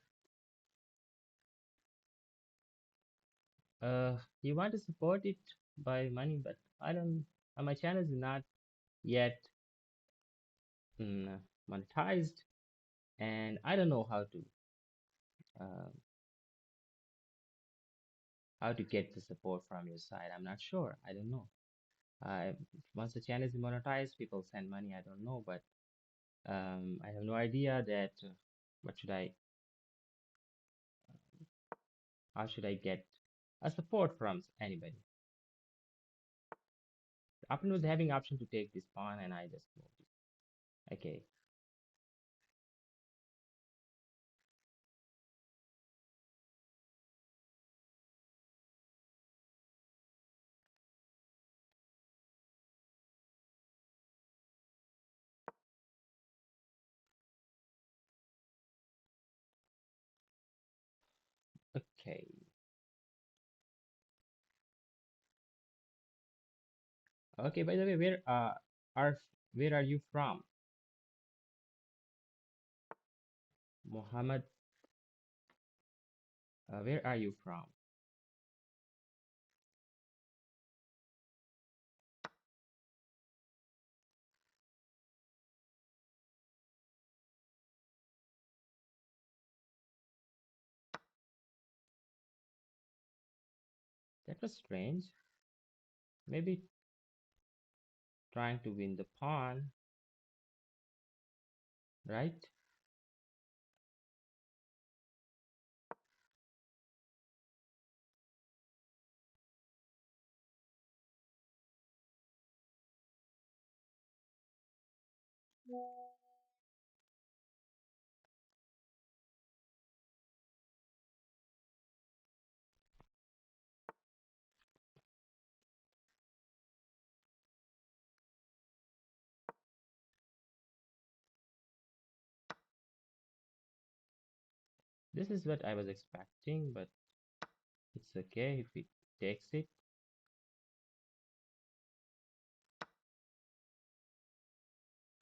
you want to support it by money, but I don't. My channel is not yet mm, monetized, and I don't know uh, how to get the support from your side. I'm not sure. I don't know. I Once the channel is monetized, people send money. I don't know, but I have no idea that what should I, how should I get a support from anybody. The opponent was having option to take this pawn, and I just moved it. Okay, okay, okay. By the way, are where are you from, Mohammed? Where are you from? That was strange. Maybe trying to win the pawn, right? This is what I was expecting, but it's okay if it takes it.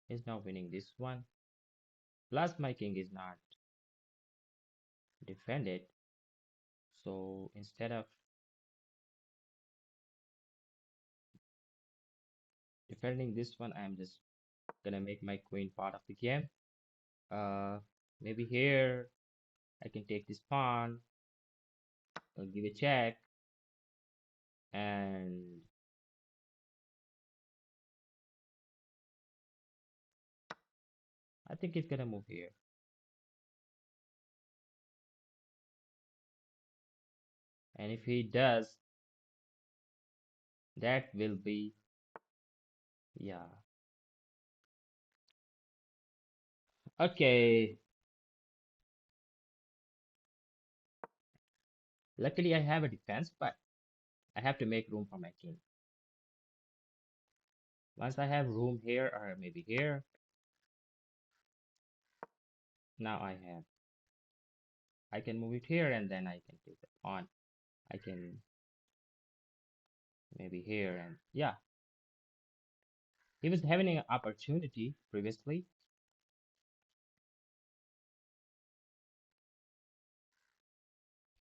He's now winning this one. Plus, my king is not defended. So instead of defending this one, I'm just gonna make my queen part of the game. Uh, maybe here I can take this pawn, give a check, and I think he's gonna move here. And if he does, that will be, yeah. Okay. Luckily, I have a defense, but I have to make room for my king. Once I have room here or maybe here, now I can move it here and then I can take the pawn. I can maybe here and yeah. He was having an opportunity previously.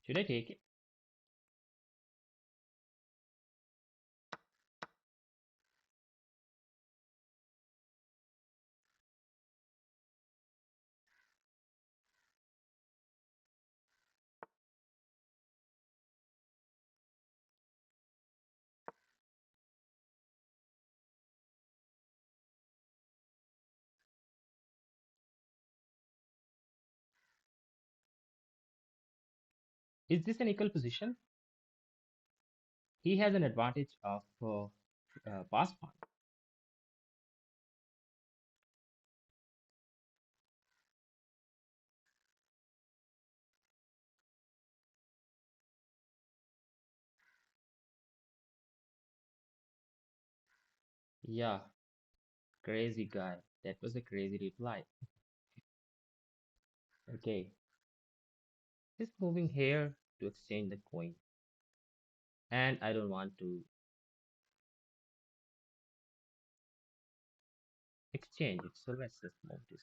Should I take it? Is this an equal position? He has an advantage of pass pawn. Yeah, crazy guy. That was a crazy reply. Okay, he's moving here to exchange the coin, and I don't want to exchange it, so let's just move this.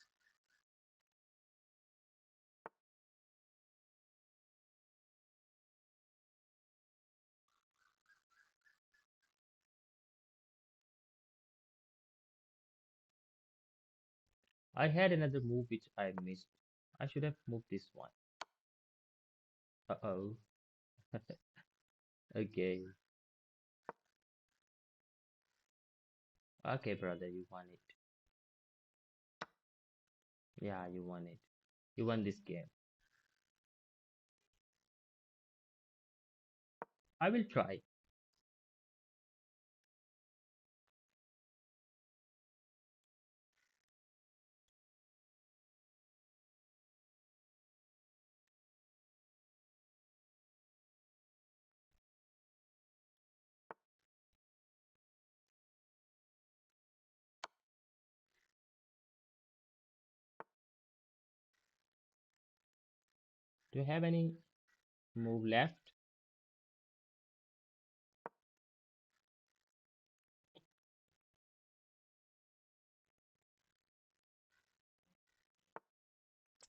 I had another move which I missed. I should have moved this one. Uh-oh. Okay. Okay, brother, you won it. Yeah, you won it. You won this game. I will try. Do you have any move left?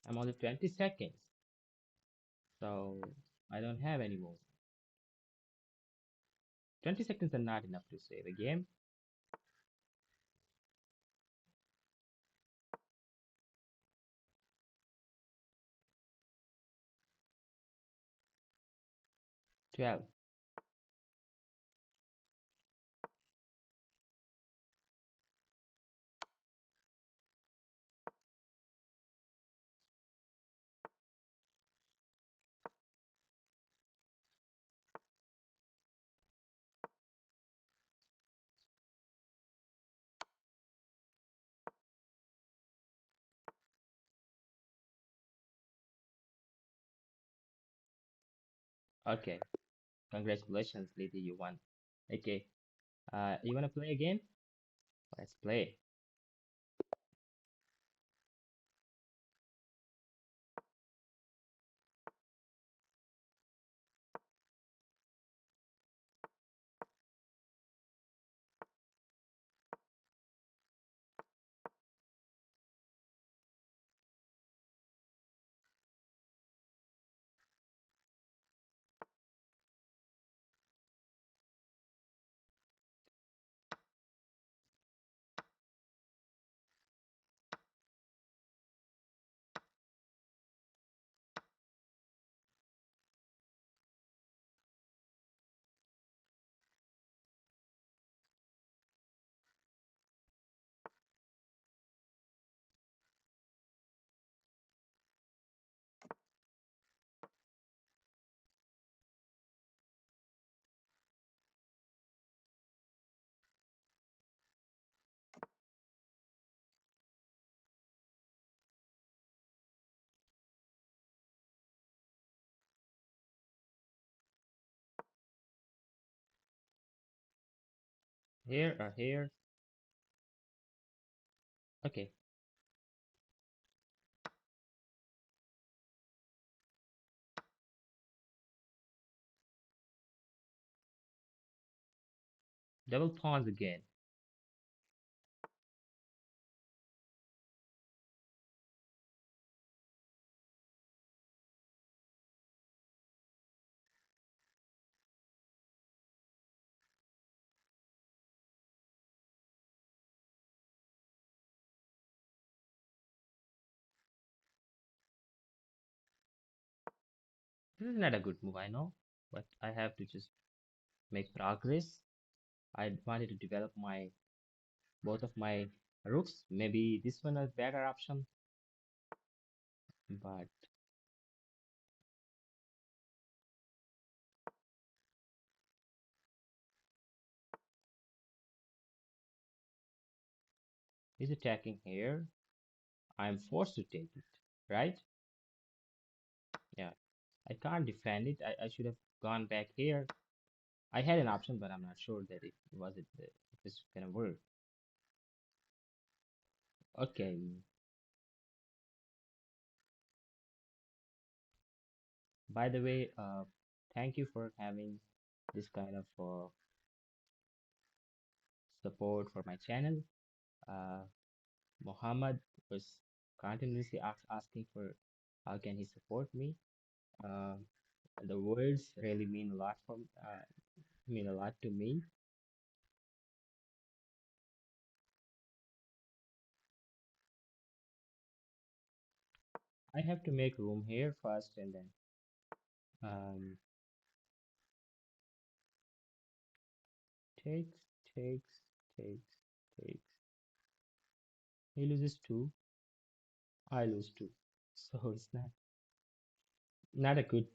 I'm only 20 seconds, so I don't have any more. 20 seconds are not enough to save a game. 12. Okay. Congratulations, lady. You won. Okay. You wanna play again? Let's play. Here or here. Okay. Double pawns again. This is not a good move, I know, but I have to just make progress. I wanted to develop my both of my rooks. Maybe this one is better option, but he's attacking here. I'm forced to take it, right? Yeah. I can't defend it. I should have gone back here. I had an option, but I'm not sure that it was gonna work. Okay. By the way, thank you for having this kind of support for my channel. Uh, Muhammad was continuously asking for how can he support me. Uh, the words really mean a lot mean a lot to me. I have to make room here first, and then um, takes, takes, takes, takes. He loses two. I lose two. So it's not a good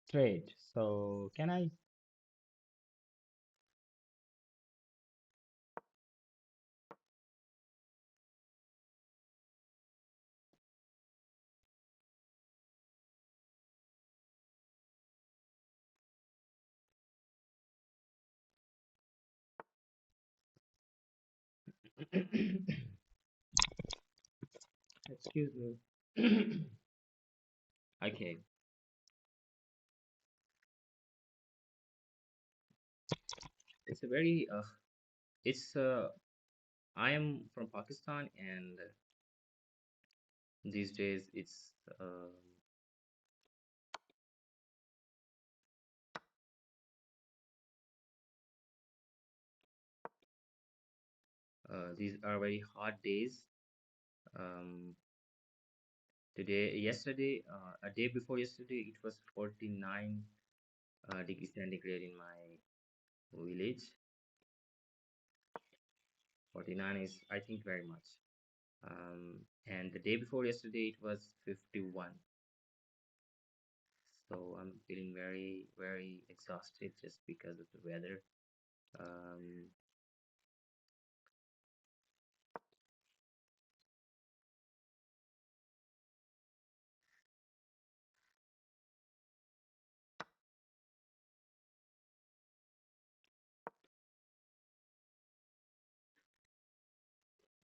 trade. So can I? Excuse me. Okay, it's a very it's I am from Pakistan, and these days it's these are very hot days. Um, yesterday, a day before yesterday, it was 49 degrees centigrade in my village. 49 is, I think, very much. And the day before yesterday, it was 51. So I'm feeling very, very exhausted just because of the weather. Um,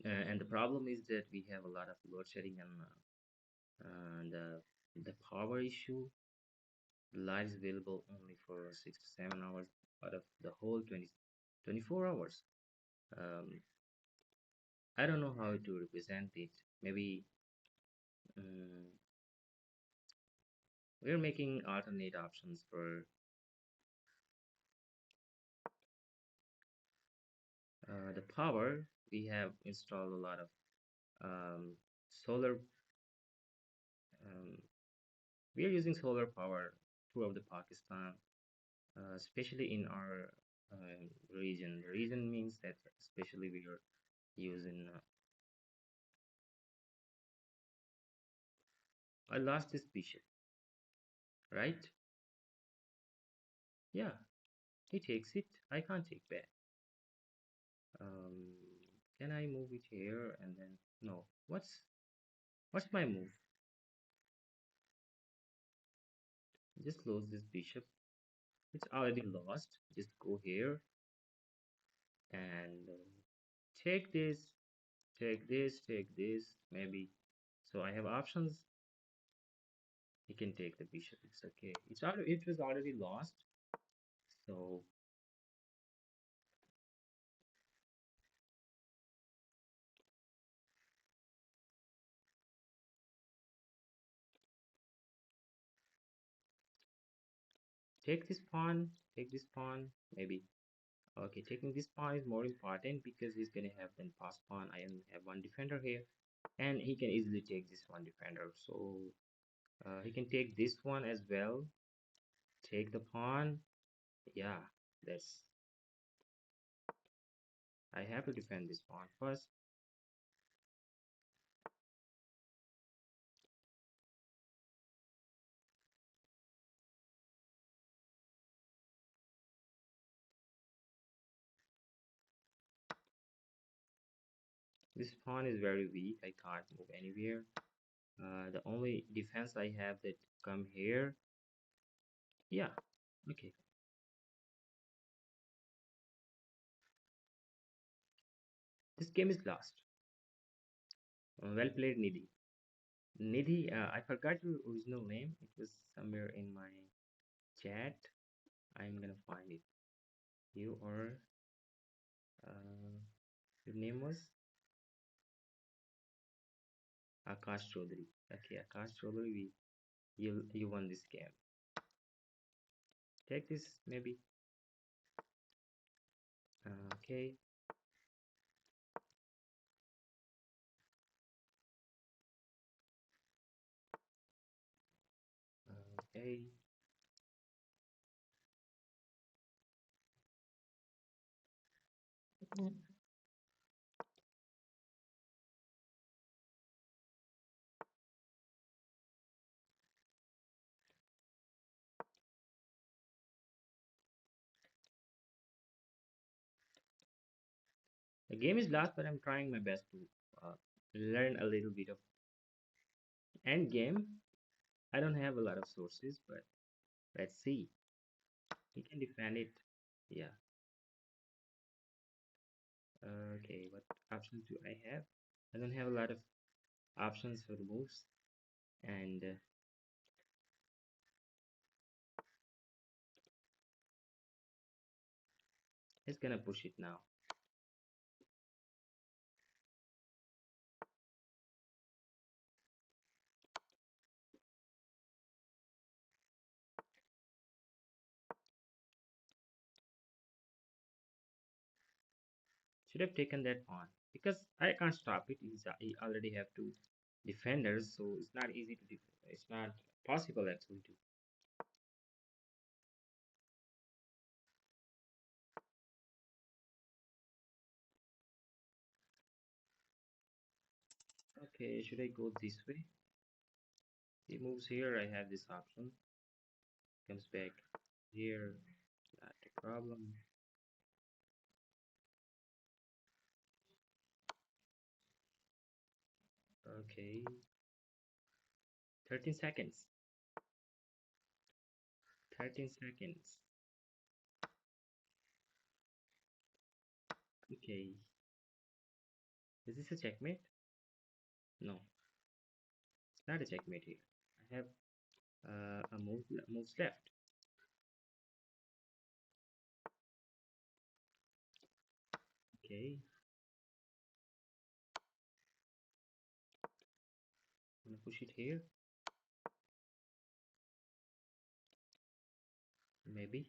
And the problem is that we have a lot of load shedding and the power issue. The light is available only for 6 to 7 hours out of the whole 24 hours. Um, I don't know how to represent it. Maybe um, we're making alternate options for the power. We have installed a lot of solar. Um, we are using solar power throughout the Pakistan, especially in our region. The region means that especially we are using. I lost this bishop, right? Yeah, he takes it. I can't take back. Um, can I move it here and then no? What's my move? Just lose this bishop. It's already lost. Just go here and take this, take this, take this. Maybe. So I have options. He can take the bishop. It's okay. It was already lost. So take this pawn. Take this pawn. Maybe. Okay, taking this pawn is more important because he's gonna have then pass pawn. I only have one defender here, and he can easily take this one defender. So he can take this one as well. Take the pawn. Yeah, that's. I have to defend this pawn first. This pawn is very weak. I can't move anywhere. The only defense I have that come here. Yeah, okay. This game is lost. Well played, Nidhi. Nidhi, I forgot your original name. It was somewhere in my chat. I'm gonna find it. You are, uh, your name was Akash Chaudhary. Okay, Akash Chaudhary, you won this game. Take this maybe. Okay, okay. The game is lost, but I'm trying my best to learn a little bit of end game. I don't have a lot of sources, but let's see. He can defend it. Yeah. Okay, what options do I have? I don't have a lot of options for the moves, and it's gonna push it now. Should have taken that pawn because I can't stop it. He already have two defenders, so it's not easy to defend. It's not possible actually to. Okay, should I go this way? He moves here. I have this option. Comes back here. Not a problem. Okay, 13 seconds. 13 seconds. Okay, Is this a checkmate? No, it's not a checkmate here. I have a moves left. Okay, I'm gonna push it here. Maybe.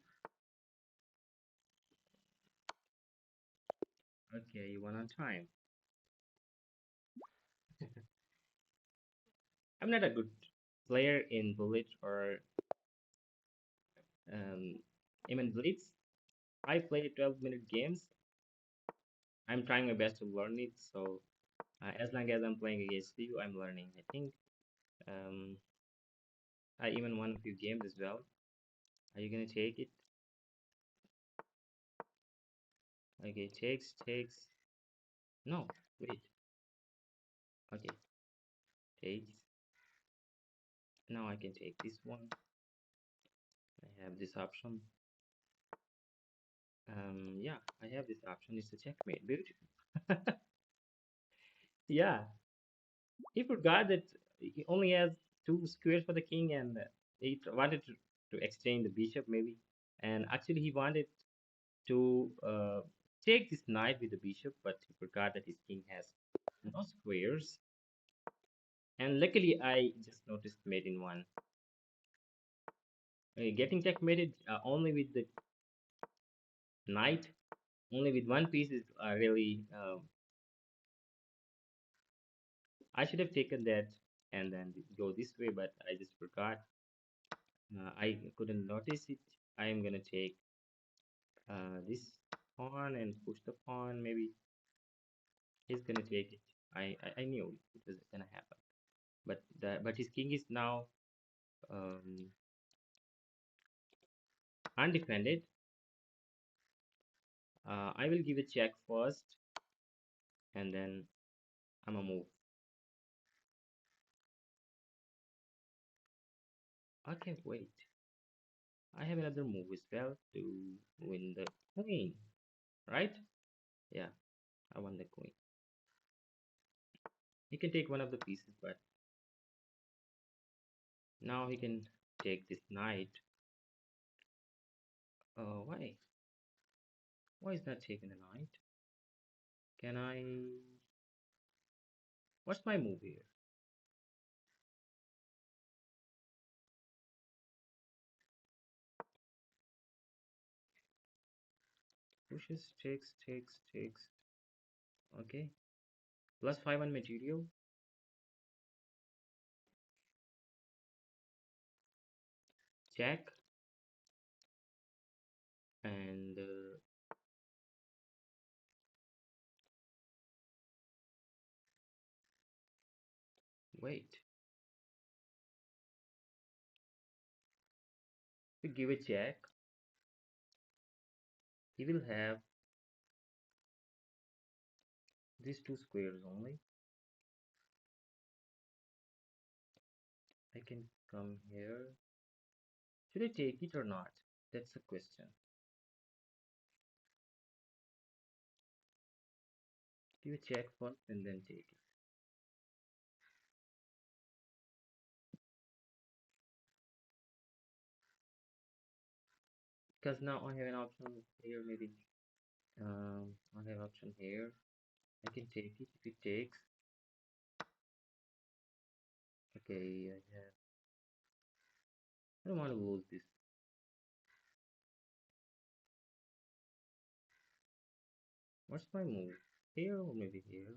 Okay, you won on time. I'm not a good player in Bullet or um, even Blitz. I play 12-minute games. I'm trying my best to learn it. So as long as I'm playing against you, I'm learning. I think um, I even won a few games as well. Are you gonna take it? Okay, takes. No, wait. Okay, takes. Now I can take this one. I have this option. Yeah, I have this option. It's a checkmate. Beautiful. Yeah, he forgot that he only has two squares for the king, and he wanted to exchange the bishop maybe. And actually, he wanted to take this knight with the bishop, but he forgot that his king has no squares. And luckily, I just noticed mate in one. Getting checkmated only with the knight, only with one piece is really. I should have taken that and then go this way, but I just forgot. I couldn't notice it. I am gonna take this pawn and push the pawn. Maybe he's gonna take it. I knew it was gonna happen. But his king is now um, undefended. I will give a check first, and then I'm a move. Okay, wait. I have another move as well to win the queen, right? Yeah, I won the queen. He can take one of the pieces, but now he can take this knight. Why? Why is not taking the knight? Can I? What's my move here? Pushes, takes. Okay. +5 on material. Check. And wait. We give a check. He will have these two squares only. I can come here. Should I take it or not? That's the question. Give a check first and then take it. Because now I have an option here, maybe. I have option here. I can take it if it takes. Okay, I don't want to lose this. What's my move? Here or maybe here?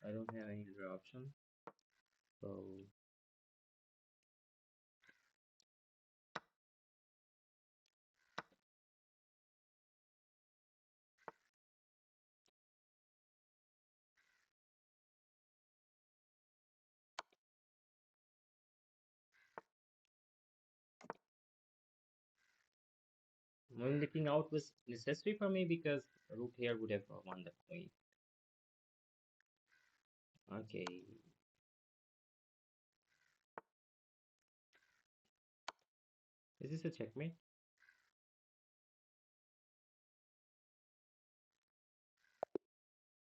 I don't have any other option. So moving the king out was necessary for me because rook here would have won the queen. Okay, is this a checkmate?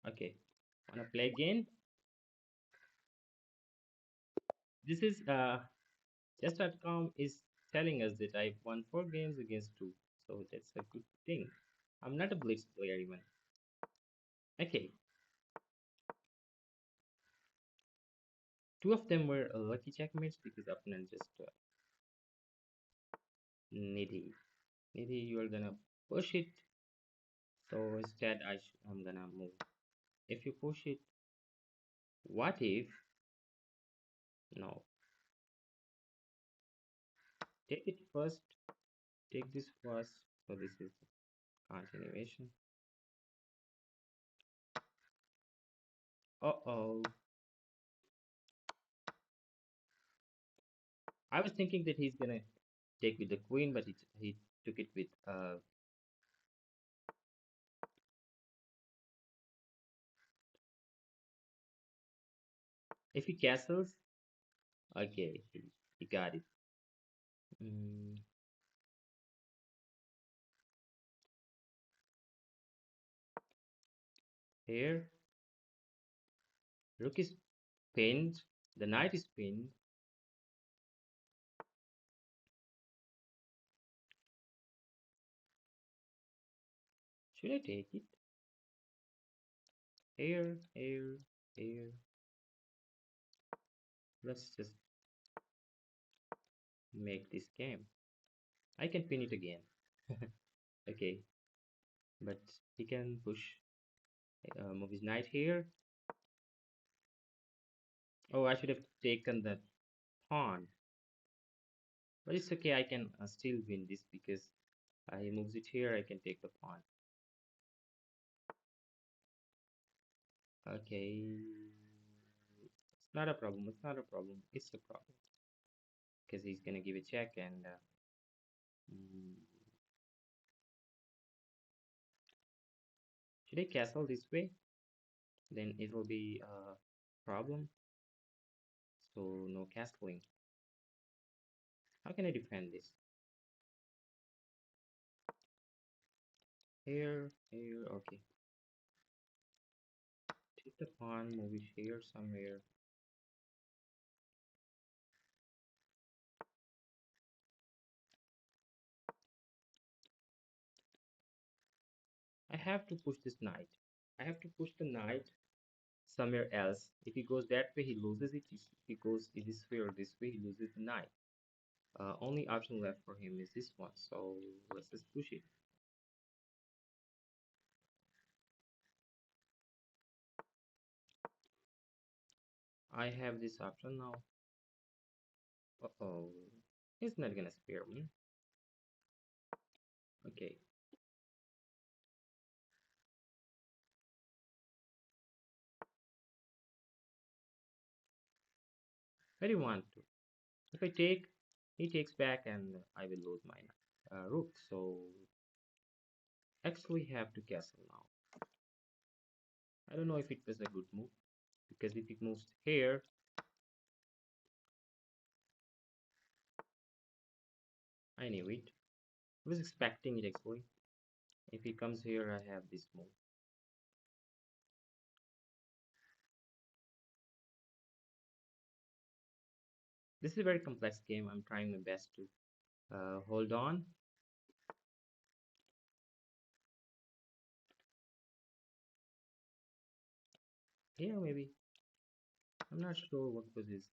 Okay, Wanna play again? This is chess.com is telling us that I won 4 games against 2, so that's a good thing. I'm not a blitz player even. Okay, 2 of them were lucky checkmates because opponent just needy. Needy, you are gonna push it. So instead, I'm gonna move. If you push it, what if? No, take it first. Take this first. So this is continuation. Uh-oh. I was thinking that he's gonna take with the queen, but he took it with if he castles, okay, he got it. Mm, here, rook is pinned, the knight is pinned. Should I take it? Here. Let's just make this game. I can pin it again. Okay, but he can push, move his knight here. Oh, I should have taken the pawn. But it's okay, I can still win this because I moves it here, I can take the pawn. Okay. It's not a problem, it's not a problem, it's a problem. Because he's gonna give a check and mm, should I castle this way? Then it will be a problem. So no castling. How can I defend this? Here, okay. Take the pawn, move it here somewhere. I have to push this knight. I have to push the knight somewhere else. If he goes that way, he loses it. If he goes this way or this way, he loses the knight. Only option left for him is this one. So let's just push it. I have this option now. Uh-oh. He's not gonna spare me. Okay. I do want to. If I take, he takes back and I will lose my rook. So actually have to castle now. I don't know if it was a good move because if it moves here, I knew it. I was expecting it actually. If he comes here, I have this move. This is a very complex game. I'm trying my best to hold on. Yeah, maybe. I'm not sure what was his.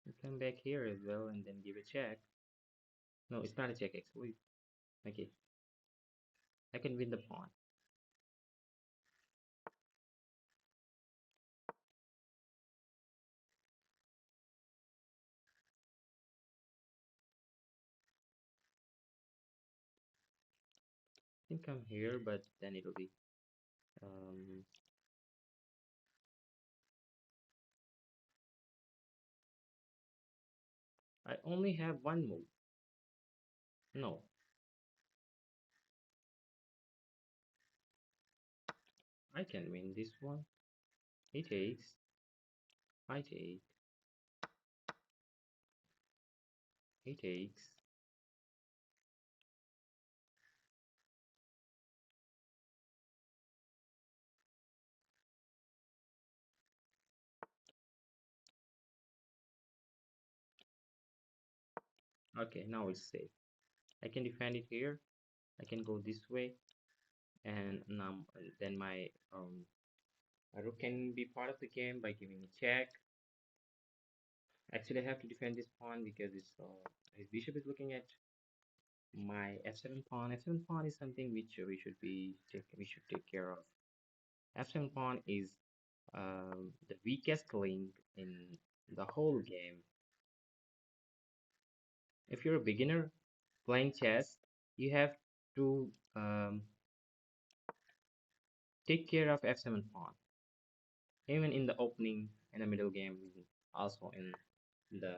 I come back here as well and then give a check. No, it's not a check actually. Okay, I can win the pawn. I can come here, but then it'll be um, I only have one move. No, I can win this one. He takes. I take. He takes. Okay, now it's safe. I can defend it here. I can go this way, and now then my rook can be part of the game by giving me check. Actually, I have to defend this pawn because his bishop is looking at my f7 pawn. F7 pawn is something which we should take care of. F7 pawn is the weakest link in the whole game. If you're a beginner playing chess, you have to take care of f7 pawn, even in the opening, in the middle game, also in the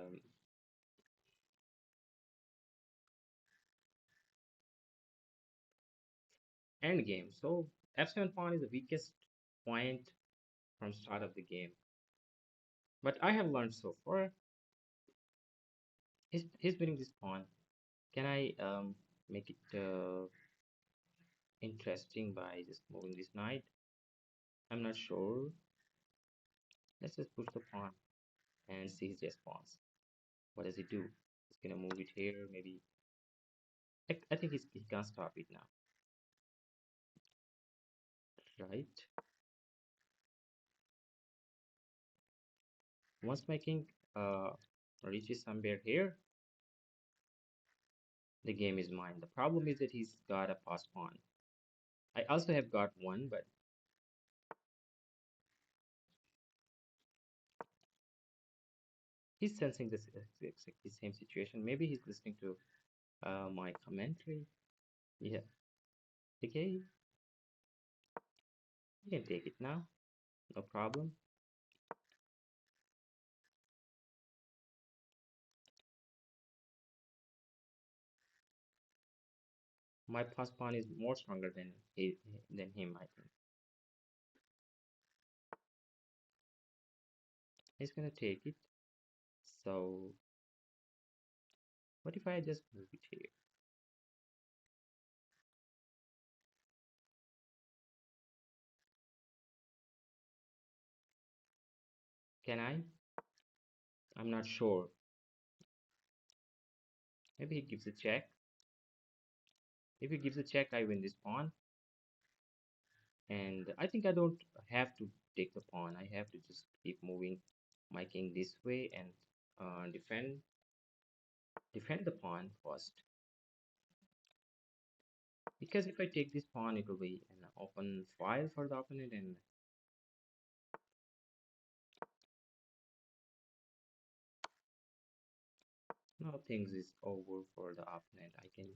end game. So f7 pawn is the weakest point from start of the game. But I have learned so far, he's winning this pawn. Can I make it interesting by just moving this knight? I'm not sure. Let's just push the pawn and see his response. What does he do? He's gonna move it here, maybe. I think he can't stop it now, right? Once my king uh, reaches somewhere here, the game is mine. The problem is that he's got a pass pawn. I also have got one, but he's sensing this exactly same situation. Maybe he's listening to my commentary. Yeah, okay, you can take it now, no problem. My pass pawn is more stronger than him, I think. He's gonna take it. So what if I just move it here? Can I? I'm not sure. Maybe he gives a check. If he gives a check, I win this pawn. And I think I don't have to take the pawn. I have to just keep moving my king this way and defend the pawn first. Because if I take this pawn, it will be an open file for the opponent, and now things is over for the opponent. I can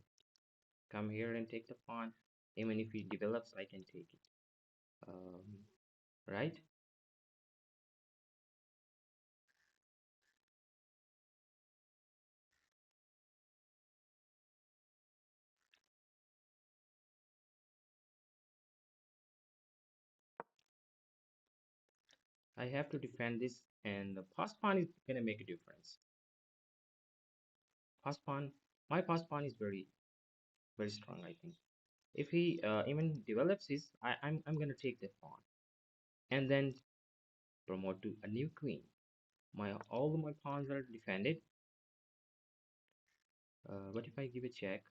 come here and take the pawn. Even if he develops, I can take it. Right? I have to defend this, and the pass pawn is gonna make a difference. Pass pawn, my pass pawn is very strong, I think. If he even develops his, I'm gonna take that pawn and then promote to a new queen. My all of my pawns are defended. But if I give a check,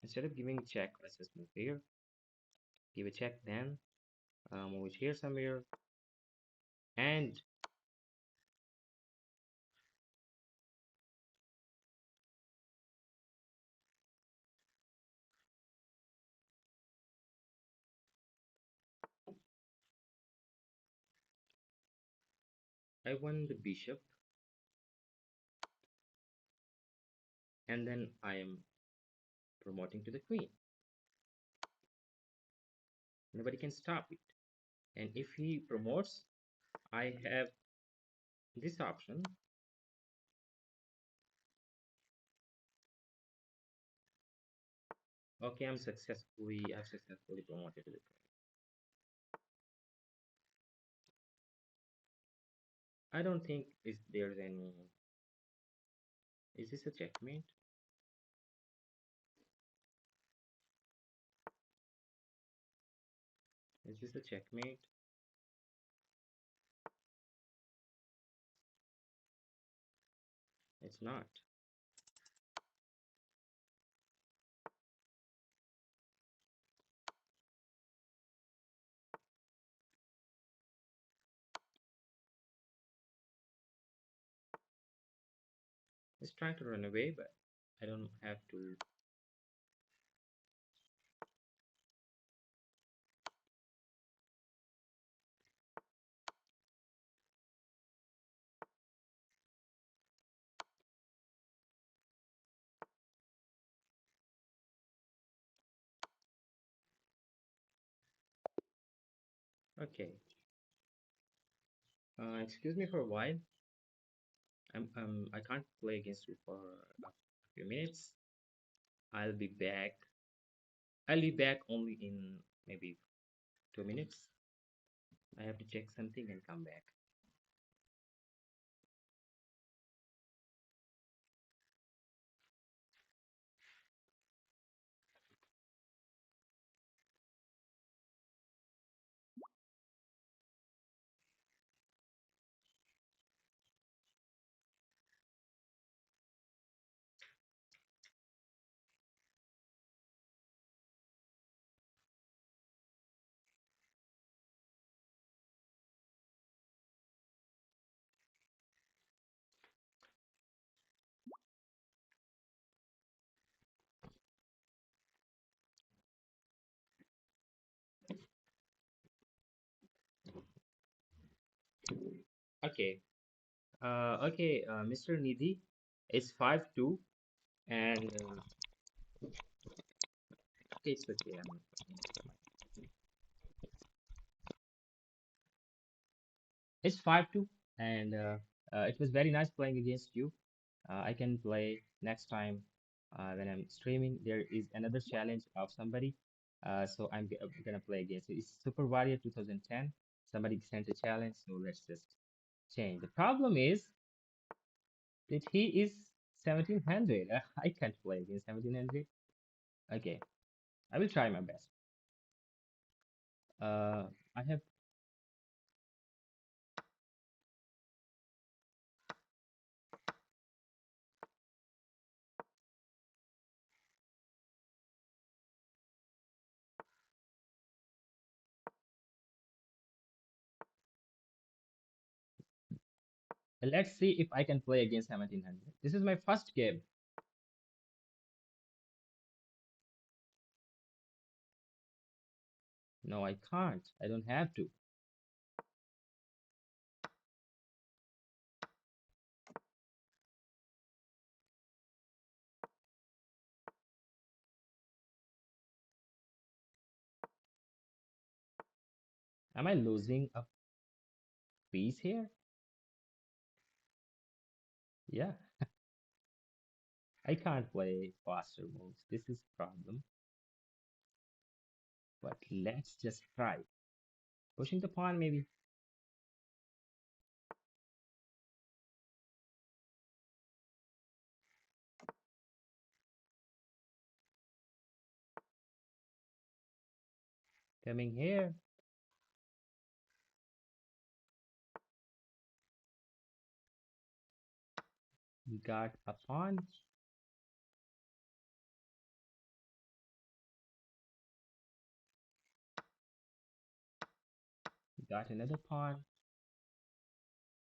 instead of giving a check, let's just move here, give a check, then move it here somewhere, and I won the bishop, and then I am promoting to the queen. Nobody can stop it. And if he promotes, I have this option. Okay, I've successfully promoted to the queen. I don't think is there's any. Is this a checkmate? Is this a checkmate? It's not. It's trying to run away, but I don't have to. Okay. Excuse me for a while. I can't play against you for a few minutes. I'll be back. I'll be back only in maybe 2 minutes. I have to check something and come back. Okay. Mr. Nidhi, it's 5-2, and okay, it's okay. It's 5-2, and it was very nice playing against you. I can play next time when I'm streaming. There is another challenge of somebody, so gonna play against it. It's Super Warrior 2010. Somebody sent a challenge, so let's just change. The problem is that he is 1700. I can't play against 1700. Okay, I will try my best. I have. Let's see if I can play against 1700. This is my first game. No, I can't. I don't have to. Am I losing a piece here? Yeah, I can't play faster moves. This is a problem. But let's just try. Pushing the pawn, maybe. Coming here. We got a pawn. We got another pawn.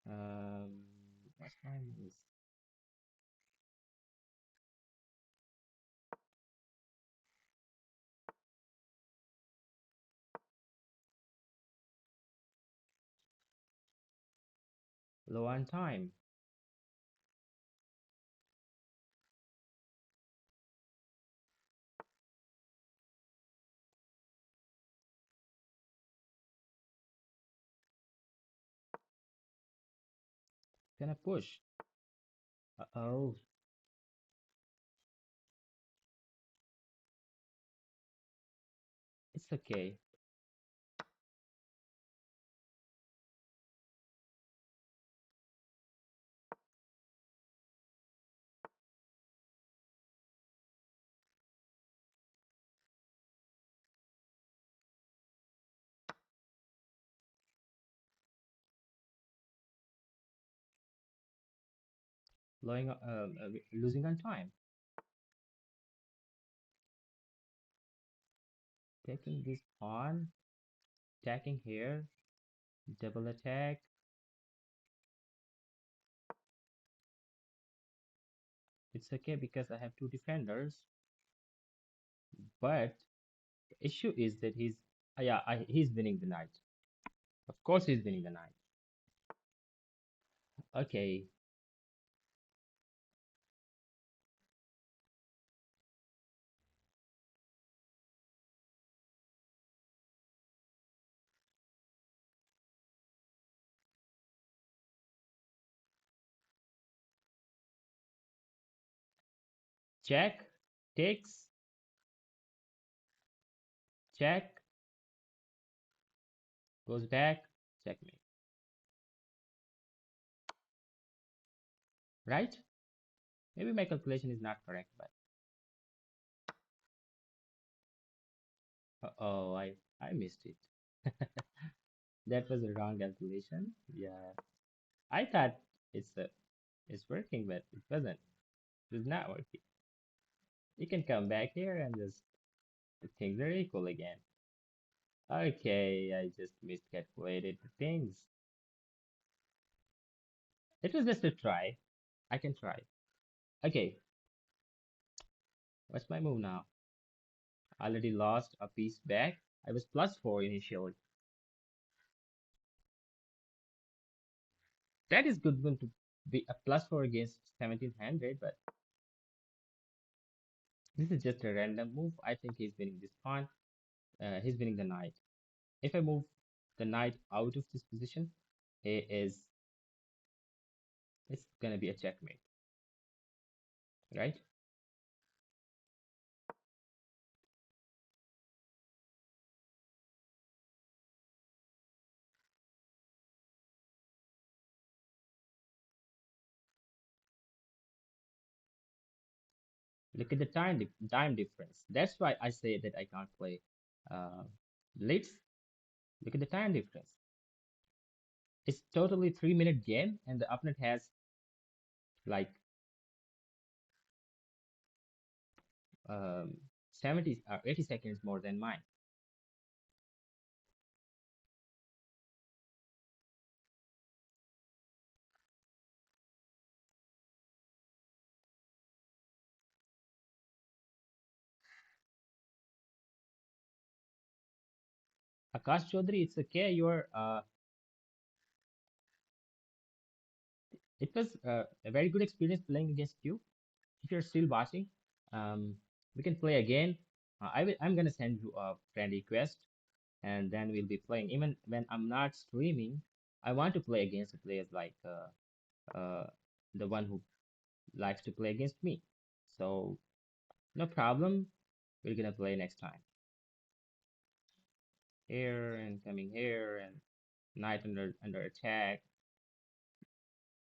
What time is low on time? Gonna push. Uh-oh. It's okay. losing on time. Taking this pawn, attacking here, double attack. It's okay because I have two defenders, but the issue is that he's winning the knight. Of course, he's winning the knight. Okay, check, takes, check, goes back, checkmate. Right? Maybe my calculation is not correct, but oh, I missed it. That was a wrong calculation. Yeah, I thought it's working, but it wasn't. It was not working. You can come back here and just things are equal again. Okay, I just miscalculated the things. It was just a try. I can try. Okay, what's my move now? Already lost a piece back. I was +4 initially. That is good going to be a +4 against 1700, but this is just a random move. I think he's winning this pawn. He's winning the knight. If I move the knight out of this position, it's gonna be a checkmate, right? Look at the time difference. That's why I say that I can't play uh, blitz. Look at the time difference. It's totally 3-minute game, and the opponent has like um, 70 or 80 seconds more than mine. Akash Chaudhary, it's okay. It was a very good experience playing against you. If you're still watching, um, we can play again. I'm gonna send you a friend request, and then we'll be playing. Even when I'm not streaming, I want to play against the players like the one who likes to play against me. So no problem. We're gonna play next time. Here and coming here and knight under attack.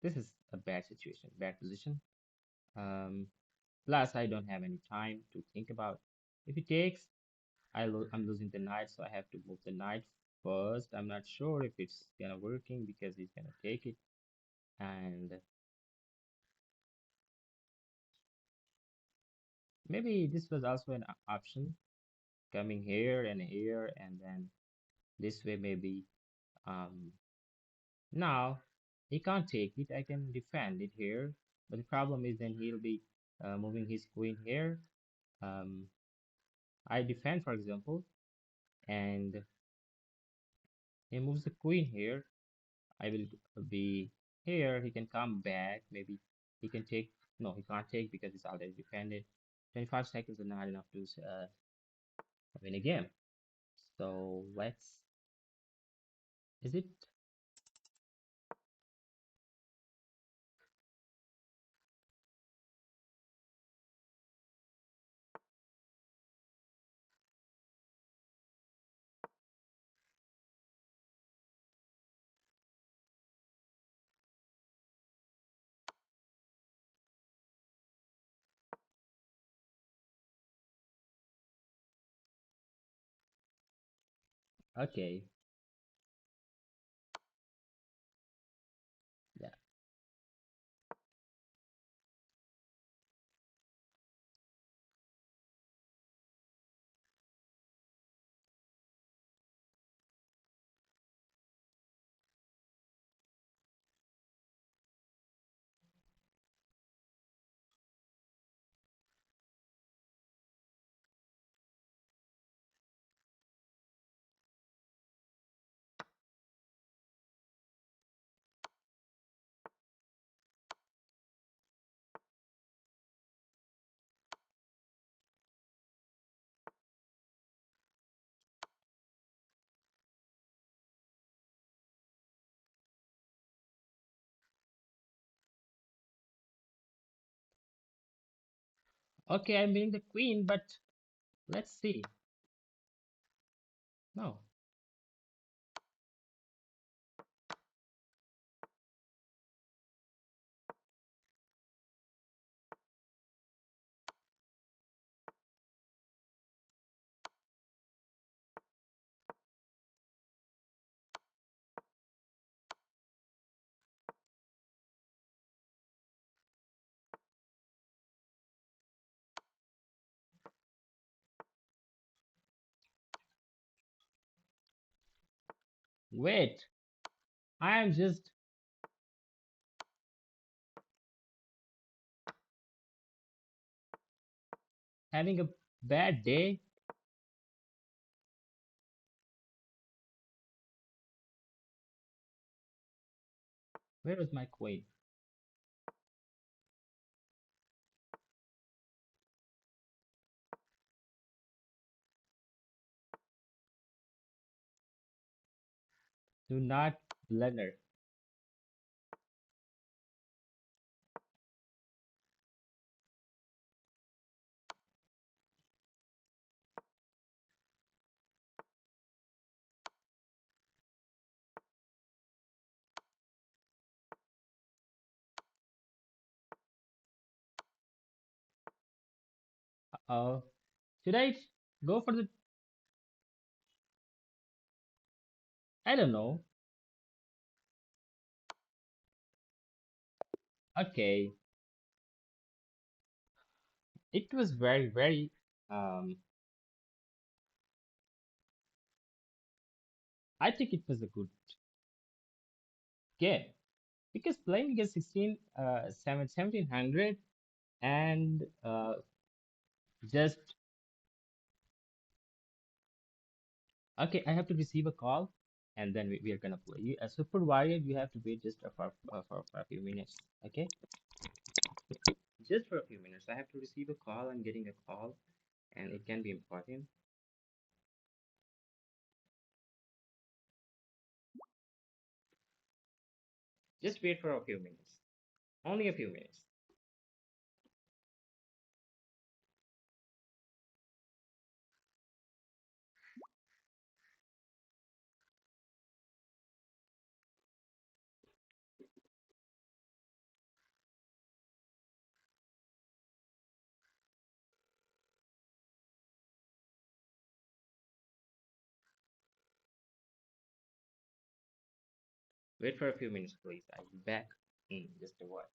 This is a bad situation, bad position. Um, Plus I don't have any time to think about. If he takes, I'm losing the knight, so I have to move the knight first. I'm not sure if it's gonna working because he's gonna take it, and maybe this was also an option coming here, and then this way maybe. Um, Now he can't take it. I can defend it here, but the problem is then he'll be moving his queen here. Um, I defend, for example, and he moves the queen here. I will be here. He can come back. Maybe he can take. No, he can't take because it's already defended. 25 seconds are not enough to win a game. So let's. Is it okay? Yeah. Okay, I'm winning the queen, but let's see. No. Wait, I am just having a bad day. Where is my queen? Do not blunder. Uh-oh. Should I go for the... I don't know. Okay. It was very, very, um, I think it was a good game because playing against 1700 and just, okay, I have to receive a call and then we are gonna play. You, a super warrior, you have to wait just for a few minutes. Okay, just for a few minutes. I have to receive a call. I'm getting a call and it can be important. Just wait for a few minutes. Only a few minutes. Wait for a few minutes, please. I'll be back in just a while.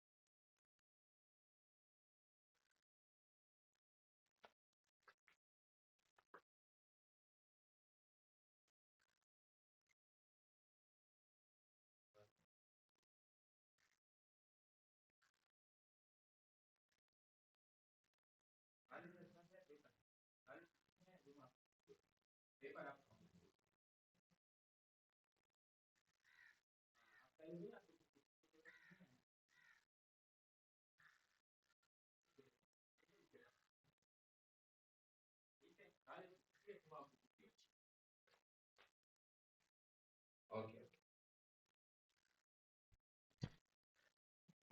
Okay.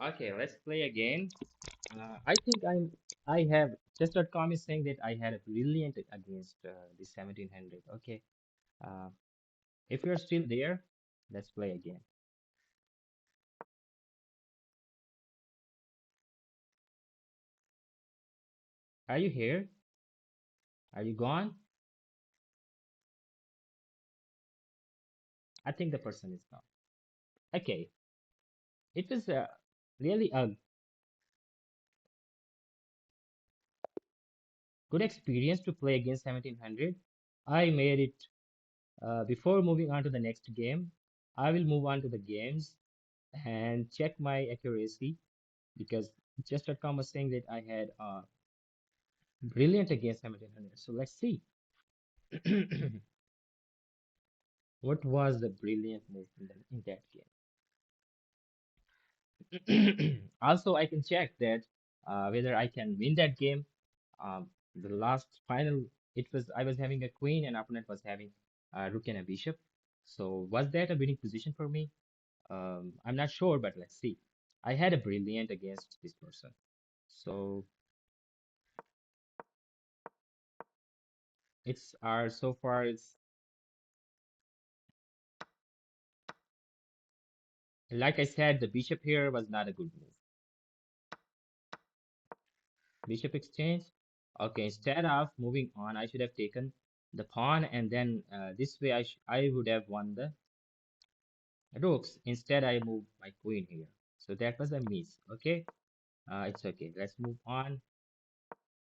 Okay, let's play again. I think I have chess.com is saying that I had a brilliant against the 1700. Okay. Uh, if you're still there, let's play again. Are you here? Are you gone? I think the person is gone. Okay. It was really a good experience to play against 1700. I made it before moving on to the next game. I will move on to the games and check my accuracy because chess.com was saying that I had brilliant against 1700. So let's see. What was the brilliant move in that game? Also, I can check that whether I can win that game. The last final, it was I was having a queen and opponent was having rook and a bishop. So was that a winning position for me? I'm not sure, but let's see. I had a brilliant against this person. So It's our so far it's like I said, the bishop here was not a good move. Bishop exchange. Okay, instead of moving on, I should have taken the pawn, and then this way I would have won the rooks. Instead, I moved my queen here. So that was a miss. Okay, it's okay. Let's move on.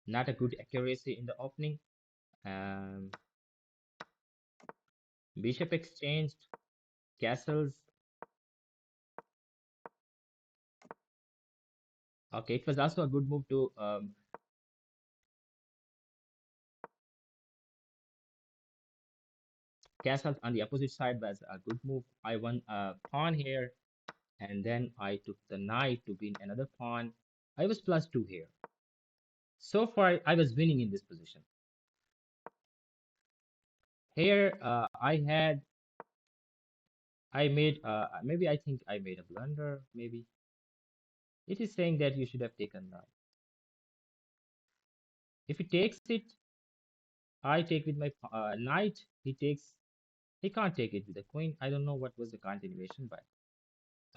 Not a good accuracy in the opening. Um, Bishop exchanged, castles. Okay, it was also a good move to castles on the opposite side was a good move. I won a pawn here, and then I took the knight to win another pawn. I was +2 here. So far, I was winning in this position. Here, I made, maybe I think I made a blunder. Maybe it is saying that you should have taken knight. If he takes it, I take with my knight. He can't take it with the queen. I don't know what was the continuation, but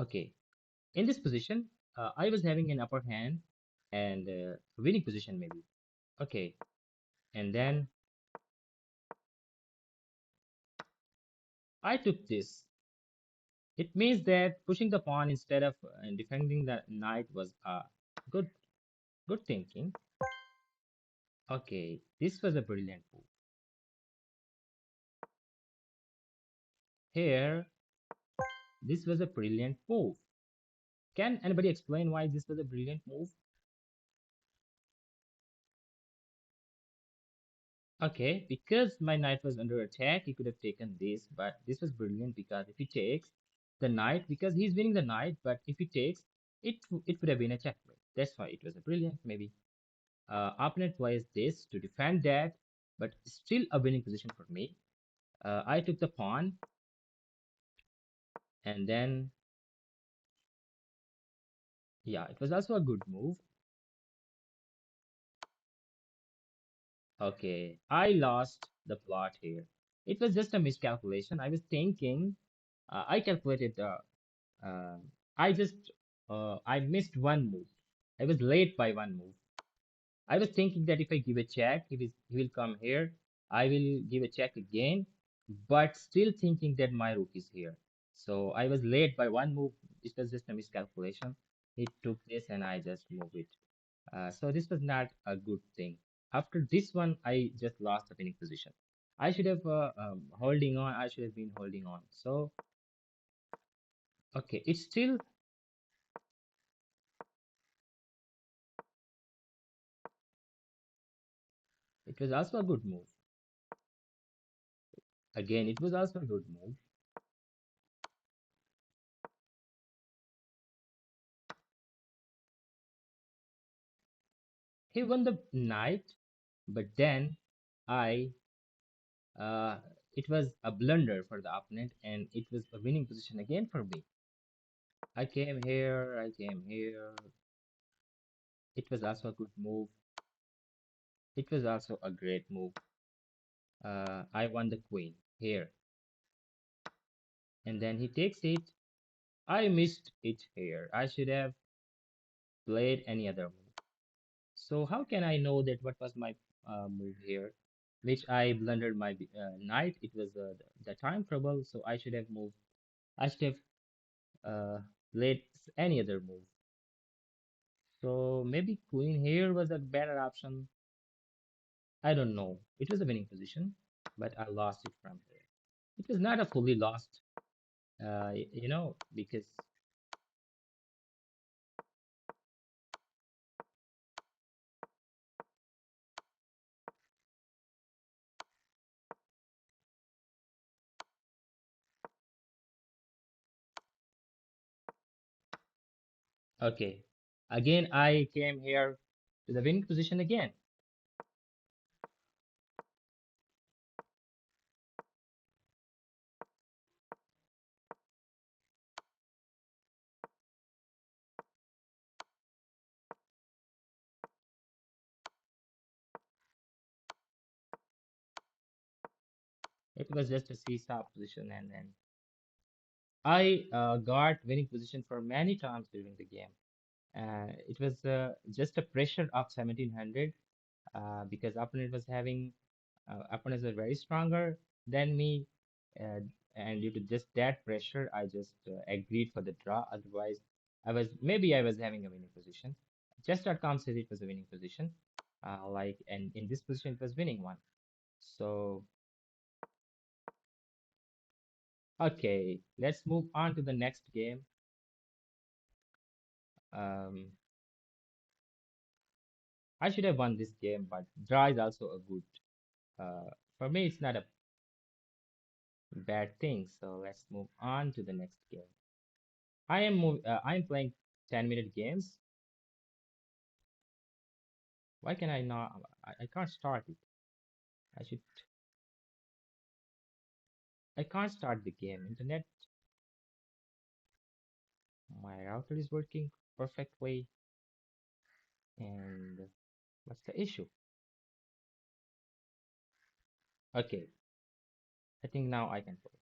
okay. In this position, I was having an upper hand and winning position maybe. Okay, and then I took this. It means that pushing the pawn instead of defending the knight was good, good thinking. Okay, this was a brilliant move. Here, this was a brilliant move. Can anybody explain why this was a brilliant move? Okay, because my knight was under attack, he could have taken this, but this was brilliant because if he takes the knight, because he's winning the knight, but if he takes, it would have been a checkmate. That's why it was a brilliant, maybe. Opponent plays this to defend that, but still a winning position for me. I took the pawn, and then, yeah, it was also a good move. Okay, I lost the plot here. It was just a miscalculation. I was thinking, I calculated Um, I just I missed one move. I was late by one move. I was thinking that if I give a check, he will come here. I will give a check again, but still thinking that my rook is here. So I was late by one move. It was just a miscalculation. He took this and I just moved it. So this was not a good thing. After this one, I just lost the winning position. I should have holding on. I should have been holding on. So okay, it's still. It was also a good move. Again, it was also a good move. He won the knight, but then I, uh, it was a blunder for the opponent, and it was a winning position again for me. I came here, I came here. It was also a good move. It was also a great move. I won the queen here, and then he takes it. I missed it here. I should have played any other move. So how can I know that what was my move here, which I blundered my knight? It was the time trouble, so I should have moved. I should have played any other move. So maybe queen here was a better option. I don't know. It was a winning position, but I lost it from here. It was not a fully lost, because okay, again I came here to the winning position again. It was just a seesaw position, and then I got winning position for many times during the game. It was just a pressure of 1700 because opponents were very stronger than me, uh, and due to just that pressure, I just agreed for the draw. Otherwise, I was having a winning position. Chess.com says it was a winning position, and in this position it was winning one. So okay, let's move on to the next game. Um, I should have won this game, but draw is also a good. Uh, for me, it's not a bad thing. So let's move on to the next game. I am playing 10-minute games. Why can I not? I can't start it. I should. I can't start the game. Internet. My router is working perfectly. And what's the issue? Okay. I think now I can play.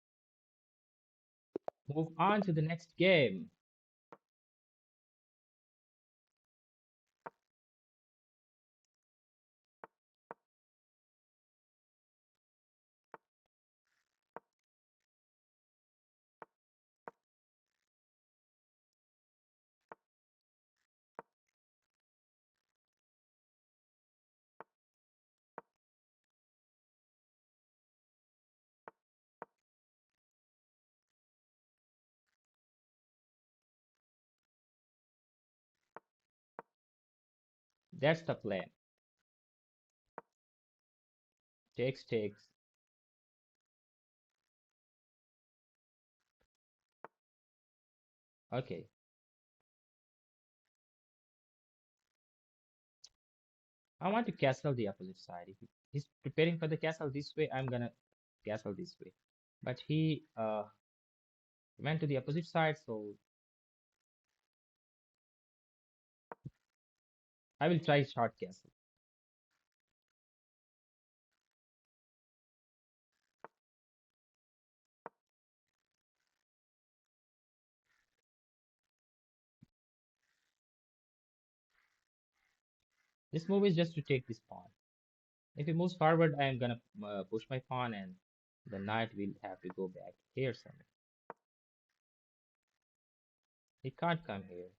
Move on to the next game. That's the plan. Takes. Okay. I want to castle the opposite side. If he's preparing for the castle this way, I'm gonna castle this way. But he went to the opposite side, so I will try short castle. This move is just to take this pawn. If he moves forward, I am gonna push my pawn, and the knight will have to go back here somewhere. He can't come here.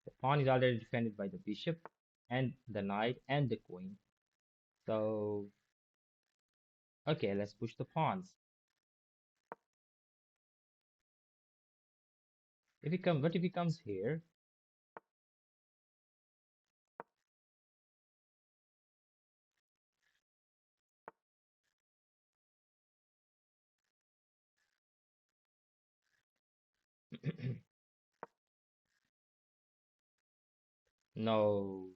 The pawn is already defended by the bishop, and the knight, and the queen. So, okay, let's push the pawns. What if he comes here? No,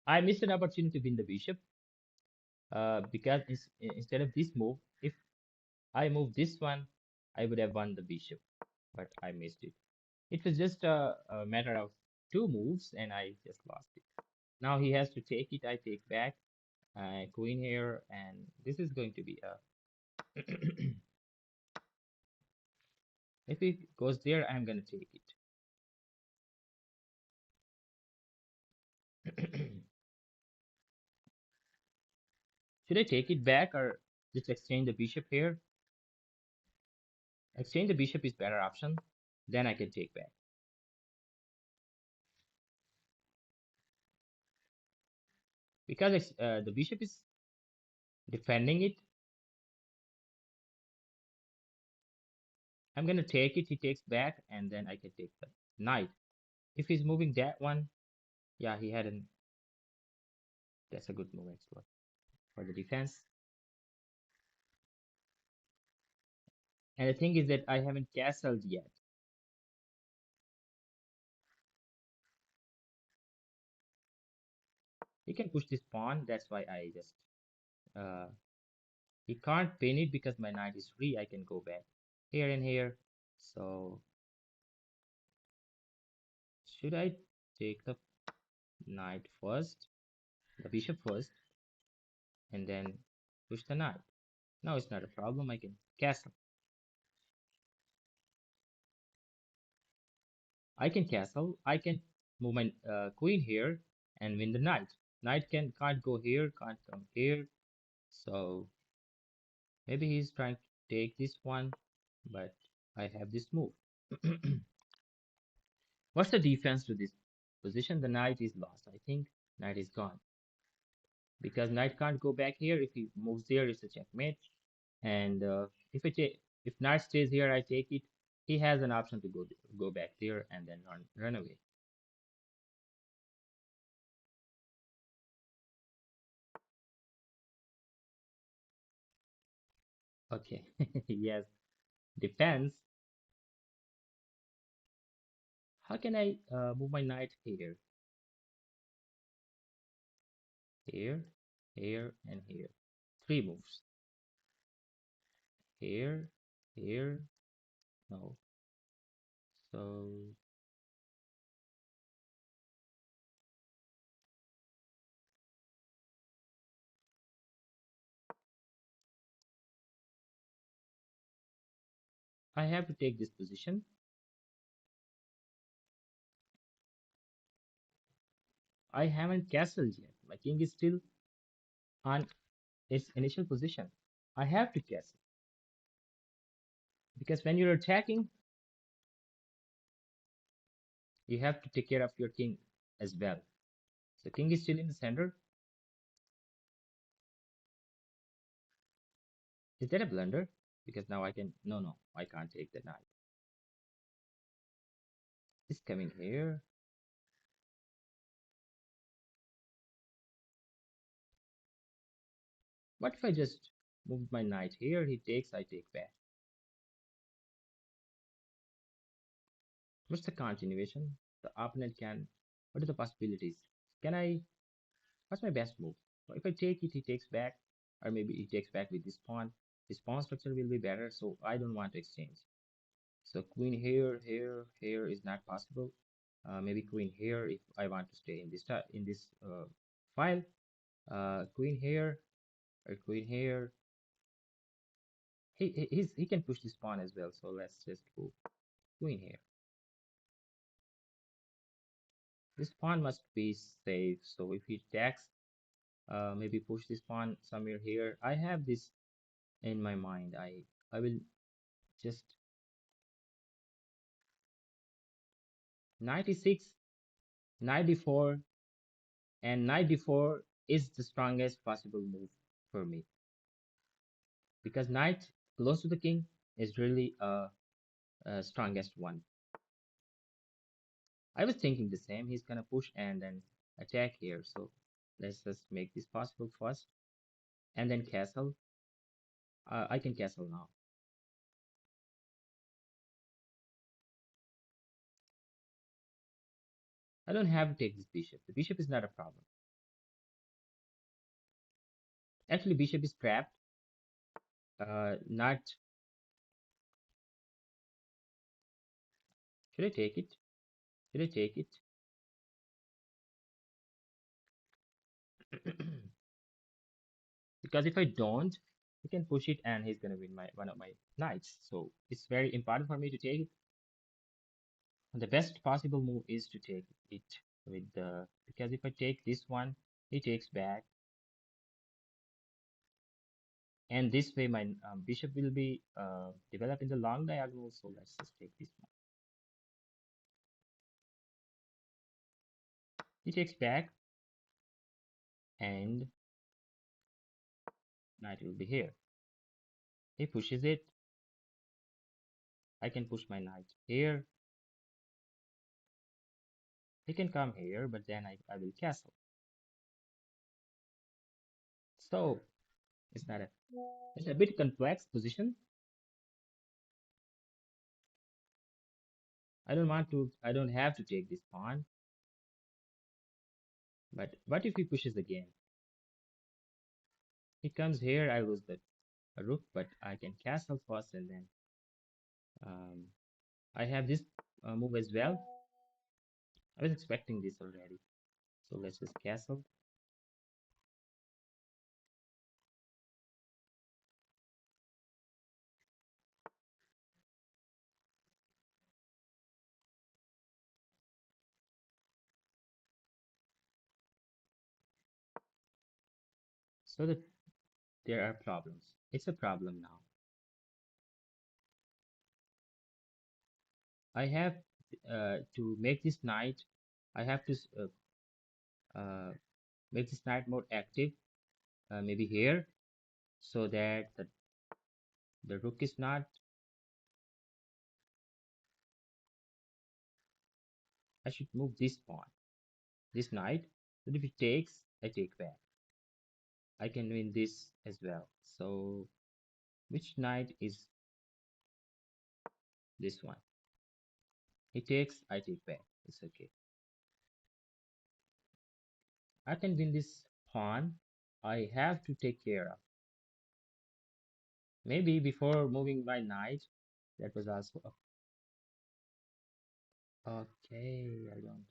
I missed an opportunity to win the bishop. Because instead of this move, if I move this one, I would have won the bishop, but I missed it. It was just a matter of two moves, and I just lost it. Now he has to take it. I take back. Queen here, and this is going to be a. If it goes there, I'm gonna take it. Should I take it back or just exchange the bishop here? Exchange the bishop is better option. Then I can take back. Because the bishop is defending it, I'm gonna take it. He takes back, and then I can take the knight. If he's moving that one, yeah, he had an. That's a good move actually for the defense. And the thing is that I haven't castled yet. He can push this pawn. That's why I just. Uh, he can't pin it because my knight is free. I can go back here and here. So should I take the knight first, the bishop first? and then push the knight. Now it's not a problem. I can castle. I can castle. I can move my queen here and win the knight. Knight can't go here, can't come here. So maybe he's trying to take this one, but I have this move. What's the defense to this position? The knight is lost. I think knight is gone because knight can't go back here. If he moves there, it's a checkmate. And if knight stays here, I take it. He has an option to go back there and then run away. Okay, yes, defense. How can I move my knight here, here, here, and here? Three moves. Here, here, no. So I have to take this position. I haven't castled yet. My king is still on its initial position. I have to castle because when you're attacking, you have to take care of your king as well. So king is still in the center. Is that a blunder? Because now I can, no, I can't take the knight. It's coming here. What if I just move my knight here? He takes, I take back. What's the continuation? The opponent can, what are the possibilities? Can I, what's my best move? Well, if I take it, he takes back, or maybe he takes back with this pawn. His pawn structure will be better, so I don't want to exchange. So queen here, here is not possible. Maybe queen here if I want to stay in this file. Queen here or queen here. He can push this pawn as well. So let's just go queen here. This pawn must be safe. So if he attacks, maybe push this pawn somewhere here. I have this in my mind. I will just 96, 94, and 94 is the strongest possible move for me because knight close to the king is really a strongest one. I was thinking the same. He's gonna push and then attack here. So let's just make this possible first and then castle. I can castle now. I don't have to take this bishop. The bishop is not a problem. Actually, bishop is trapped. Not. Should I take it? Should I take it? Because if I don't, he can push it and he's gonna win my one of my knights. So it's very important for me to take it. And the best possible move is to take it with the because if I take this one, he takes back, and this way my bishop will be developed in the long diagonal. So let's just take this one. He takes back, and knight will be here. He pushes it. I can push my knight here. He can come here, but then I will castle. So it's a bit complex position. I don't have to take this pawn. But what if he pushes again? He comes here, I lose the rook, but I can castle first and then um, I have this move as well. I was expecting this already. So let's just castle. So that there are problems. It's a problem now. I have to make this knight. I have to uh, make this knight more active. Maybe here, so that the rook is not. I should move this pawn, this knight. But if it takes, I take back. I can win this as well. So which knight is this one? He takes, I take back. It's okay. I can win this pawn. I have to take care of. Maybe before moving my knight, that was also okay. I don't.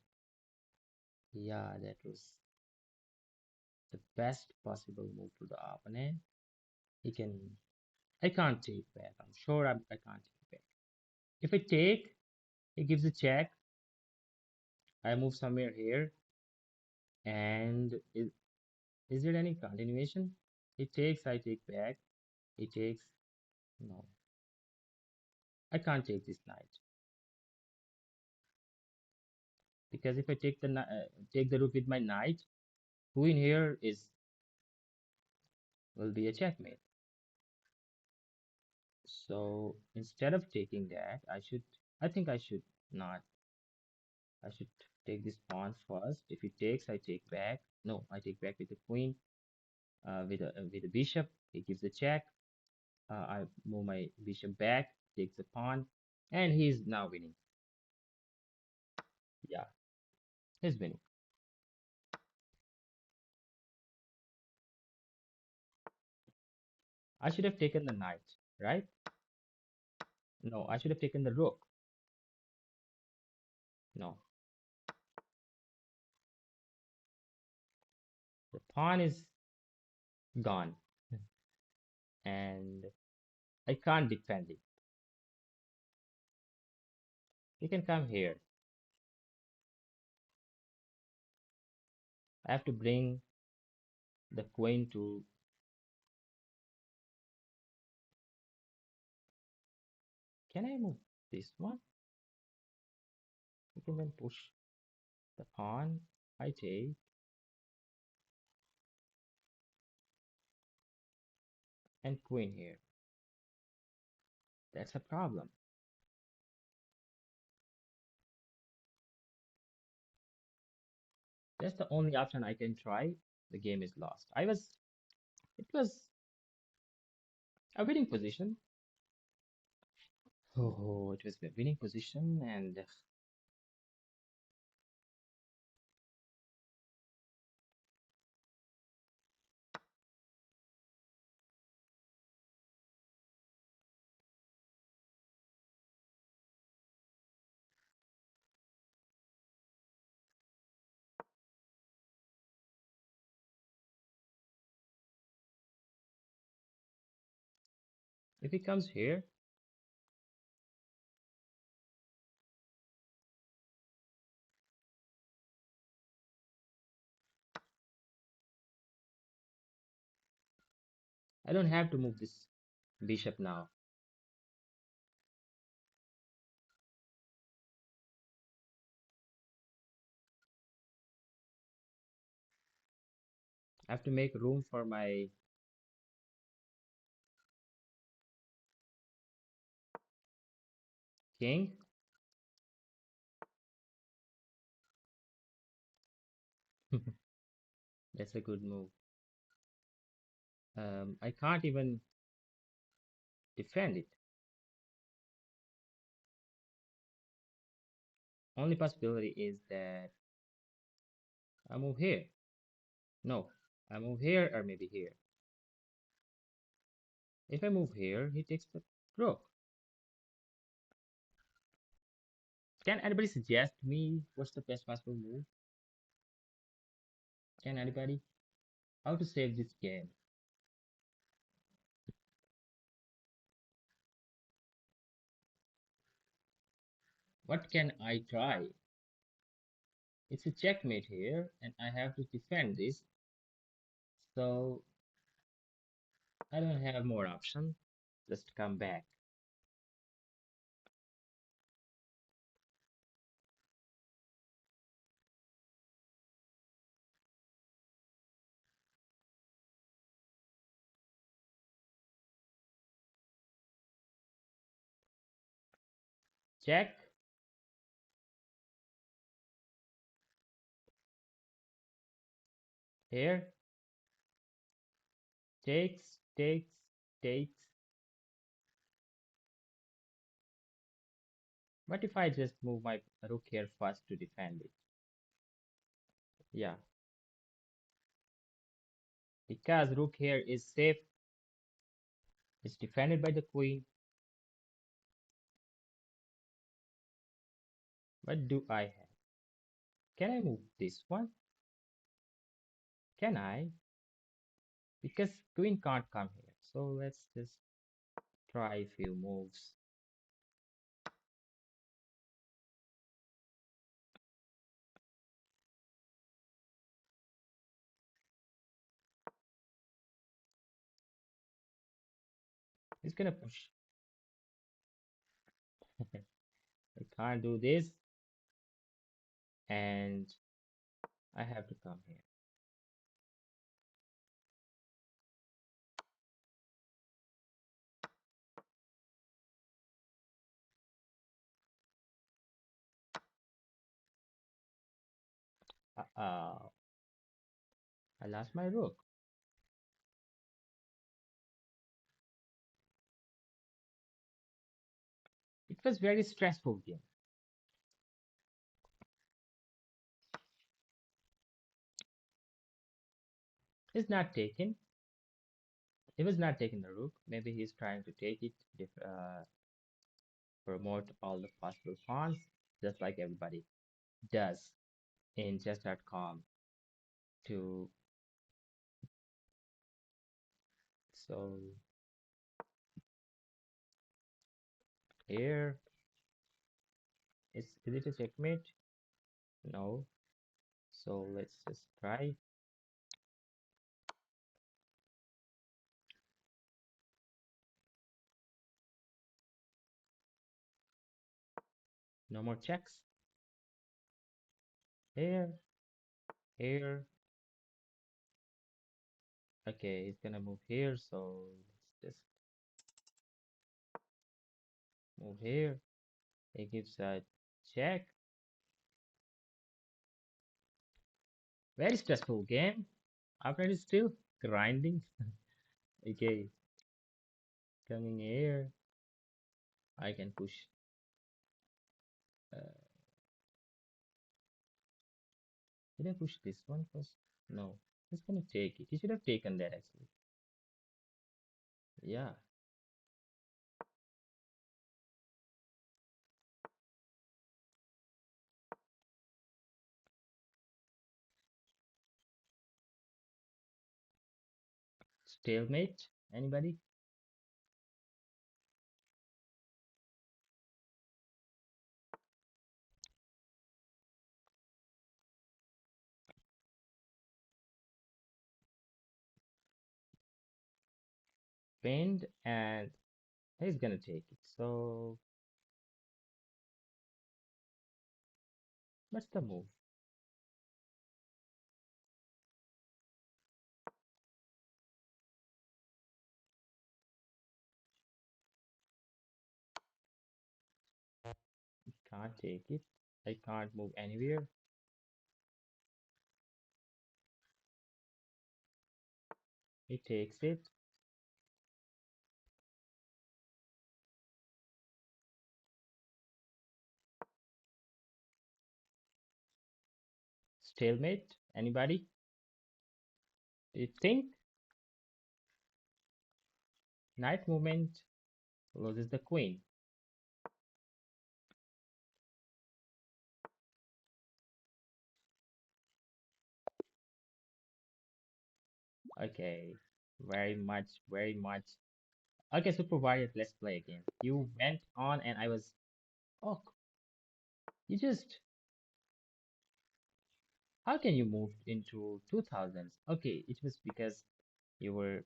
Yeah, that was the best possible move to the opponent. He can. I can't take back. I'm sure I can't take back. If I take, he gives a check. I move somewhere here, and is there any continuation? He takes, I take back. He takes. No, I can't take this knight because if I take take the rook with my knight, queen here is will be a checkmate. So instead of taking that, I think I should not. I should take this pawn first. If he takes, I take back. No, I take back with the queen. With a bishop, he gives a check. I move my bishop back, takes the pawn, and he's now winning. Yeah, he's winning. I should have taken the knight, right? No, I should have taken the rook. No, the pawn is gone, and I can't defend it. He can come here. I have to bring the queen to. Can I move this one? You can then push the pawn. I take and queen here. That's a problem. That's the only option I can try. The game is lost. It was a winning position. Oh, it was a winning position, and if he comes here, I don't have to move this bishop now. I have to make room for my king. That's a good move. I can't even defend it. Only possibility is that I move here. No, I move here or maybe here. If I move here, he takes the rook. Can anybody suggest me what's the best possible move? Can anybody? How to save this game? What can I try? It's a checkmate here, and I have to defend this. So I don't have more option. Just come back. Check here. Takes. What if I just move my rook here first to defend it? Yeah, because rook here is safe. It's defended by the queen. What do I have? Can I move this one? Can I? Because queen can't come here. So let's just try a few moves. It's gonna push. I can't do this, and I have to come here. Uh, I lost my rook. It was very stressful game. It's not taken. It was not taking the rook. Maybe he's trying to take it, promote all the possible pawns, just like everybody does in chess.com. To so here is it a checkmate? No. So let's just try. No more checks. Here, here. Okay, he's gonna move here, so let's just move here. He gives a check. Very stressful game. After it's still grinding. Okay, coming here. I can push. Uh, did I push this one first? No. He's gonna take it. He should have taken that actually. Yeah. Stalemate. Anybody? Pinned, and he's gonna take it. So what's the move? Can't take it. I can't move anywhere. He takes it. Stalemate. Anybody? Do you think knight movement loses the queen? Okay. Very much, very much. Okay, so provided, let's play again. You went on and I was, oh, you just, how can you move into 2000s? Okay, it was because you were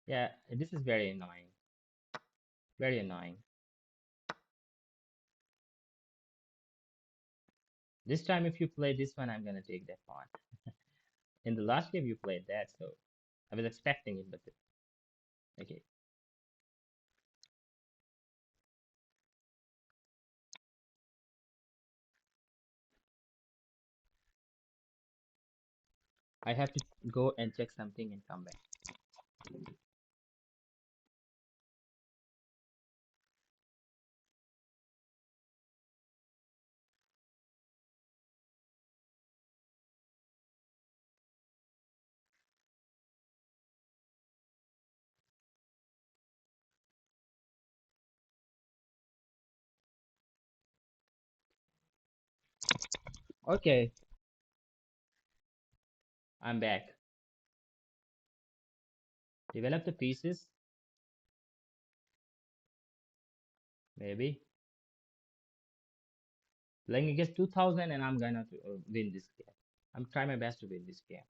Yeah, this is very annoying. Very annoying. This time, if you play this one, I'm gonna take that pawn. In the last game, you played that, so I was expecting it, but okay. I have to go and check something and come back. Okay, I'm back. Develop the pieces, maybe. Playing against 2000, and I'm gonna win this game. I'm trying my best to win this game.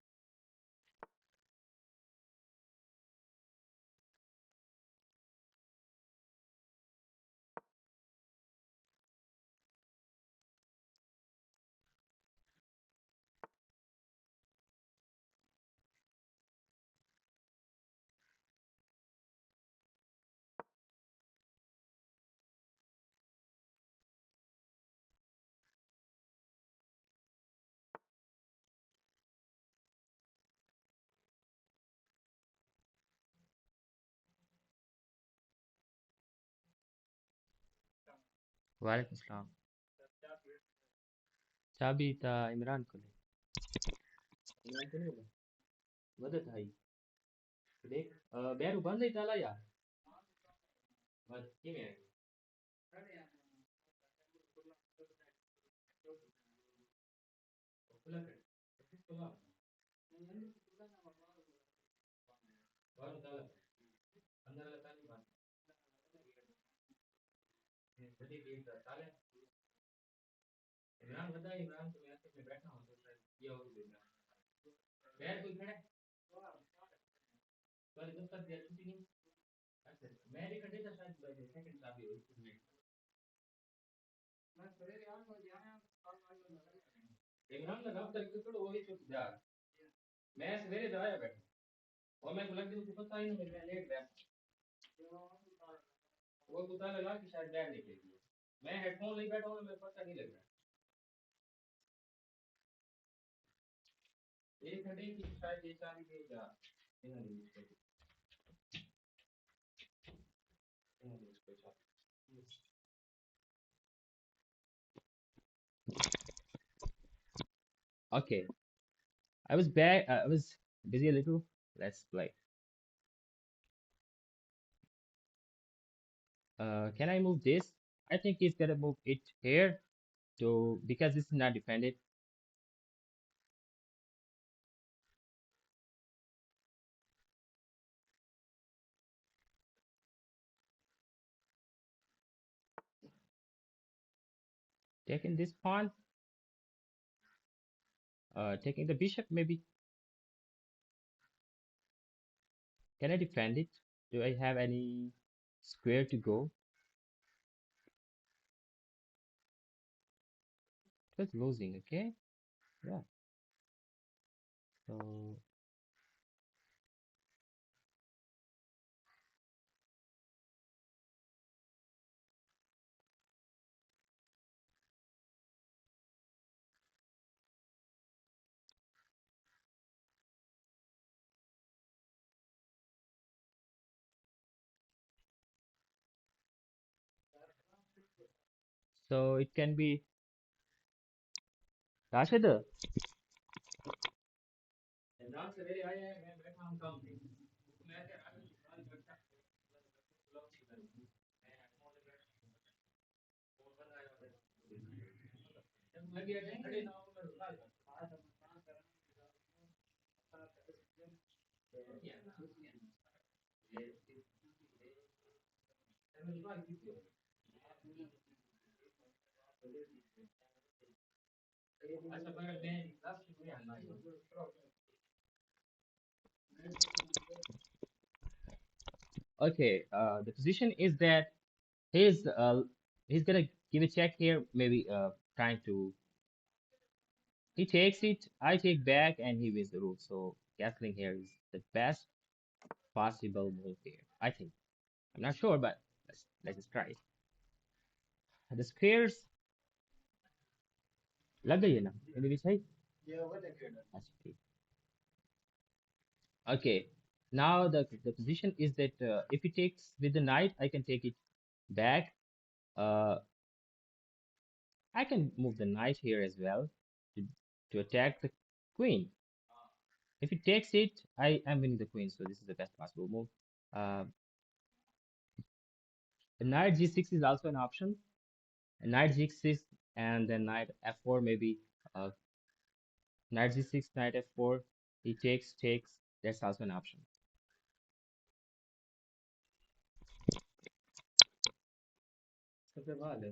वालेकुम सलाम चाबी ता इमरान को ले इमरान को नहीं बोला मदद आई देख बैरू बंद है ताला यार बस ये में खुला कर खुला बाहर ताला अंदर वाला ताला बंद बड़ी गेट ताला इमरान बता इमरान तो मैं तो बैठा हूं तो शायद ये हो गया बैर कोई खड़ा है पर जब तक गया छुट्टी नहीं अच्छा मैं भी खड़े था शायद सेकंड चाबी हुई उसमें इमरान लगा तक तो वही चुप जा मैं सवेरे जाया बैठा और मैं को लग गया पता ही नहीं मैं लेट गया वो पता लगा कि शायद बैग निकल गई मैं हेडफोन ले बैठा हूँ मेरे पता नहीं लग रहा एक घंटे की शायद ये चाबी दे जा Okay, I was back. I was busy a little. Let's play. Can I move this? I think he's gonna move it here to because this is not defended. Taking this pawn, taking the bishop maybe. Can I defend it? Do I have any square to go? Just losing, okay? Yeah. So so it can be Rashid. Imran सवेरे आया है मैं बैठा हूँ काम पे मैं क्या रात को कॉल करता मैं हेडफोन ले बैठा फोन बंद आया जब मैं गया खड़े ना हो मैं रुका अच्छा पर मैं क्लास में आना है Okay, the position is that he's he's gonna give a check here, maybe trying to he takes it, I take back, and he wins the rook. So castling here is the best possible move here, I think. I'm not sure, but let's just try it. The squares लग गई है ना मेरी भी सही अच्छा ठीक okay now the position is that if he takes with the knight I can take it back uh I can move the knight here as well to, to attack the queen. If he takes it, I am winning the queen, so this is the best possible move. Uh, the knight g6 is also an option. Knight g6 and then knight f4 maybe. Uh, Knight g6, knight f4. He takes. That's also an option. सबसे बाद है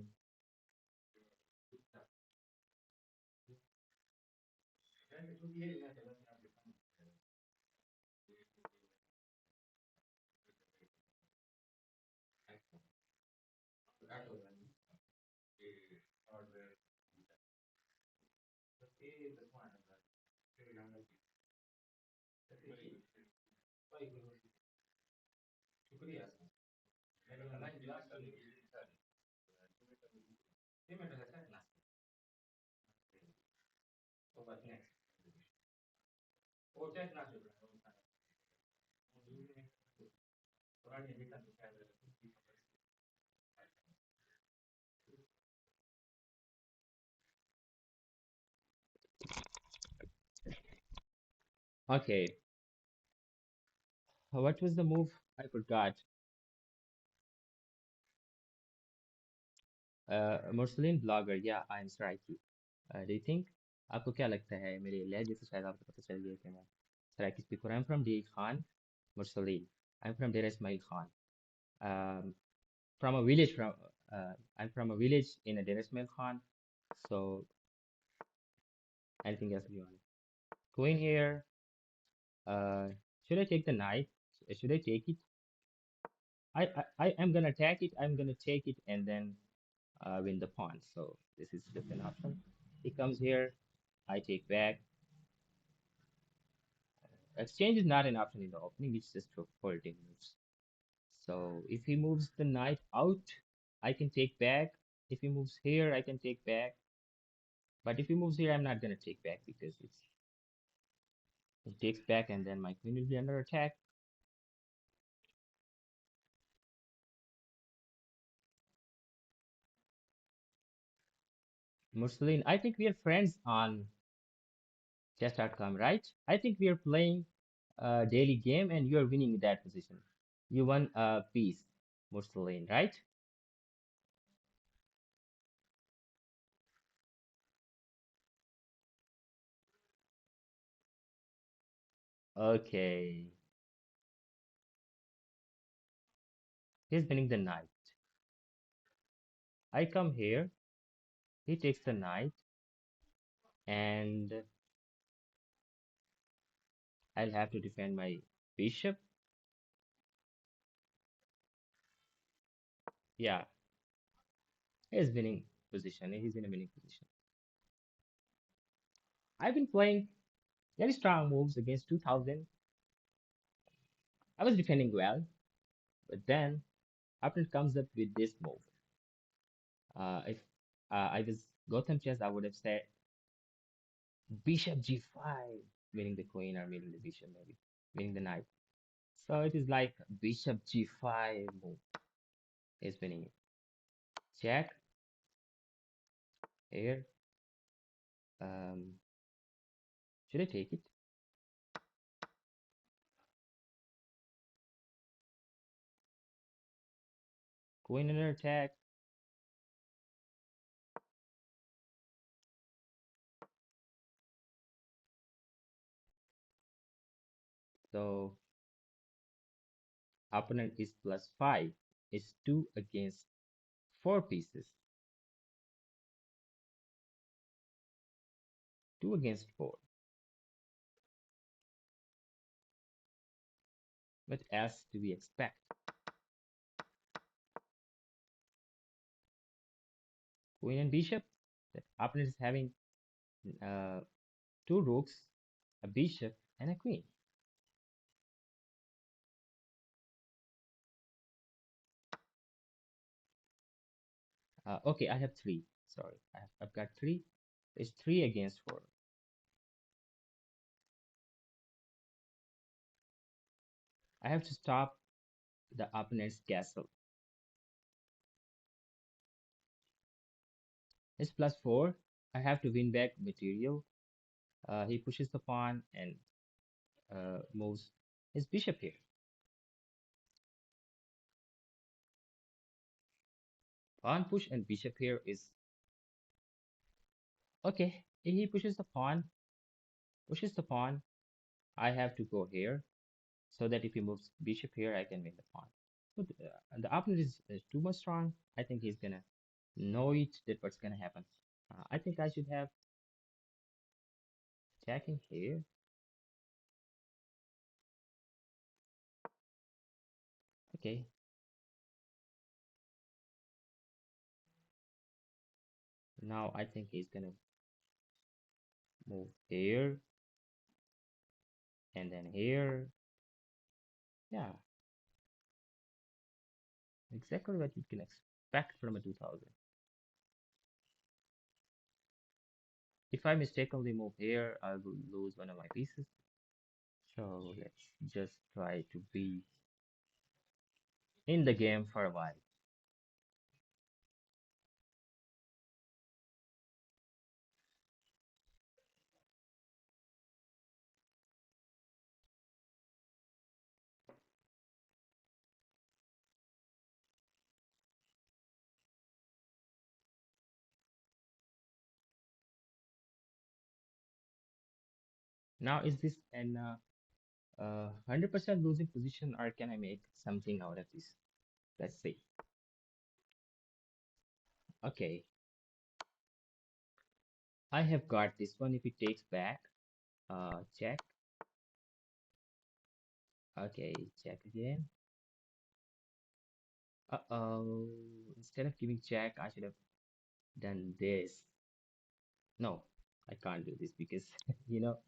Okay, what was the move? I forgot. Mursaleen blogger, yeah, I am Saraiki. Do you think आपको क्या लगता है मेरे लहजे से शायद आपको पता चल गया कि मैं Saraiki speaker I'm from Deir Khan, Mursaleen. I'm from Deir Ismail Khan. From a village I'm from a village in a Deir Ismail Khan. So anything else you want? Queen here. Uh, should I take the knight? Should I take it? I am gonna attack it. I'm gonna take it and then win the pawn. So this is just an option. He comes here. I take back. Exchange is not an option in the opening. It's just for folding moves. So if he moves the knight out, I can take back. If he moves here, I can take back. But if he moves here, I'm not gonna take back because it takes back and then my queen will be under attack. Mursaleen, I think we are friends on chess.com, right? I think we are playing a daily game and you are winning that position. You won a piece, Mursaleen, right? Okay. He's winning the knight. I come here, he takes the knight, and I'll have to defend my bishop. Yeah, he's winning position. He's in a winning position. I've been playing very strong moves against 2000. I was defending well, but then opponent comes up with this move. If I was Gotham chess, I would have said bishop g5, meaning the queen or meaning the bishop, maybe meaning the knight. So it is like bishop g5 move is winning it. Check here. Um, should I take it? Queen under attack. So opponent is +5. It's 2 against 4 pieces. 2 against 4. What else do we expect? Queen and bishop. The opponent is having uh, two rooks, a bishop, and a queen. Okay, I have three. Sorry, I've got three. It's three against four. I have to stop the opponent's castle. It's plus four. I have to win back material. He pushes the pawn and moves his bishop here. Pawn push and bishop here is okay. He pushes the pawn. I have to go here so that if he moves bishop here, I can win the pawn. So the opponent is too much strong. I think he's gonna know it that what's gonna happen. I think I should have attacking here. Okay, now I think he's gonna move here and then here. Yeah, exactly what you can expect from a 2000. If I mistakenly move here, I will lose one of my pieces. So let's just try to be in the game for a while. Now, is this an 100% losing position, or can I make something out of this? Let's see. Okay, I have got this one. If it takes back, check. Okay, check again. Uh-oh. Instead of giving check, I should have done this. No, I can't do this because, you know,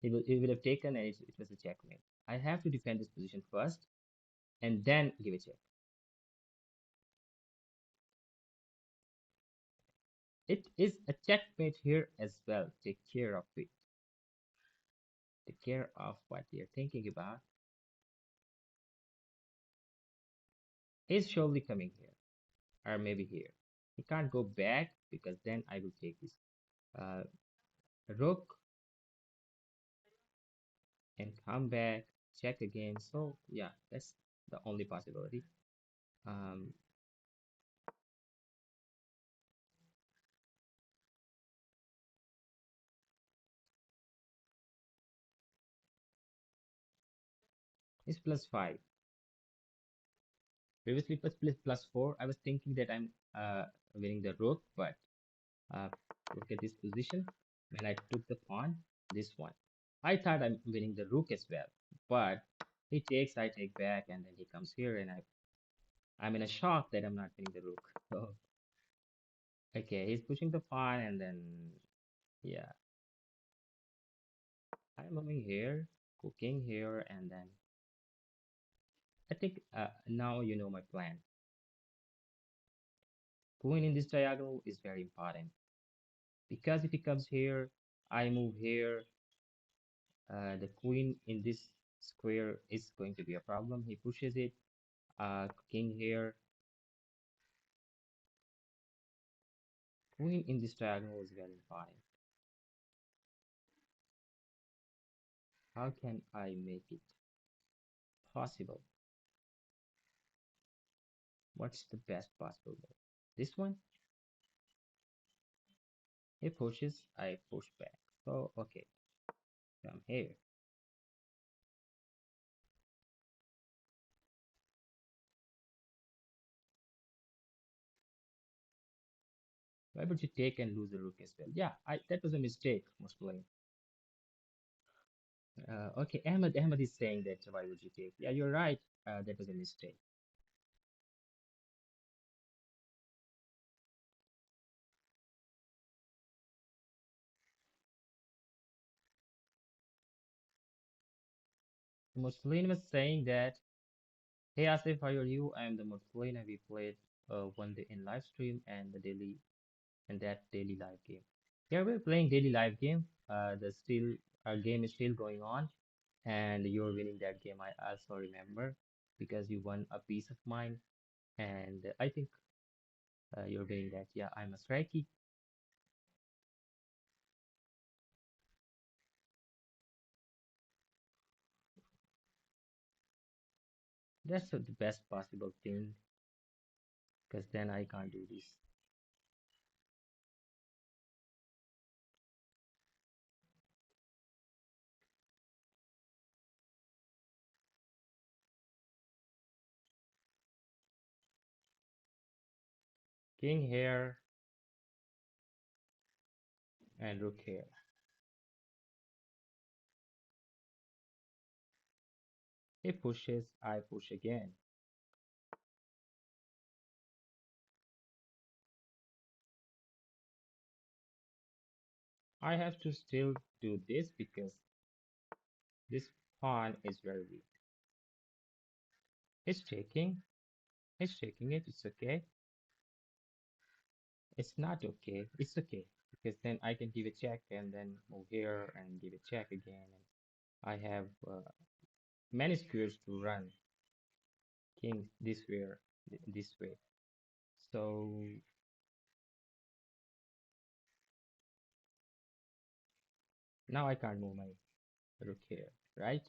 it would have taken and it was a checkmate. I have to defend this position first and then give a check. It is a checkmate here as well. Take care of it. Take care of what you're thinking about. He's surely coming here, or maybe here. He can't go back because then I will take this uh, rook and come back, check again. So yeah, that's the only possibility. Um, it's plus five. Previously it was plus four. I was thinking that I'm winning the rook, but uh, look at this position. When I took the pawn, this one, I thought I'm winning the rook as well, but he takes, I take back, and then he comes here, and I'm in a shock that I'm not winning the rook. So okay, he's pushing the pawn, and then yeah, I'm moving here, cooking here, and then I think now you know my plan. Queen in this diagonal is very important because if he comes here, I move here. The queen in this square is going to be a problem. He pushes it. King here. Queen in this diagonal is very important. How can I make it possible? What's the best possible way? This one? He pushes, I push back. So, okay, come here. Why would you take and lose the rook as well? Yeah, that was a mistake, most likely. Okay, Ahmed is saying that why would you take? Yeah, you're right. That was a mistake. Muslim was saying that, hey Asif, how are you? I am the Muslim and we played one day in live stream and the daily and that daily live game. Yeah, we're playing daily live game. The still our game is still going on and you're winning that game. I also remember because you won a piece of mine and I think you're winning that. Yeah, I'm a strikey. That's the best possible thing because then I can't do this. King here and rook here. He pushes, I push again. I have to still do this because this pawn is very weak. It's taking, it's taking it, it's okay. It's not okay, it's okay. Because then I can give a check and then move here and give a check again. And I have many squares to run. King this way, this way. So now I can't move my rook here, right?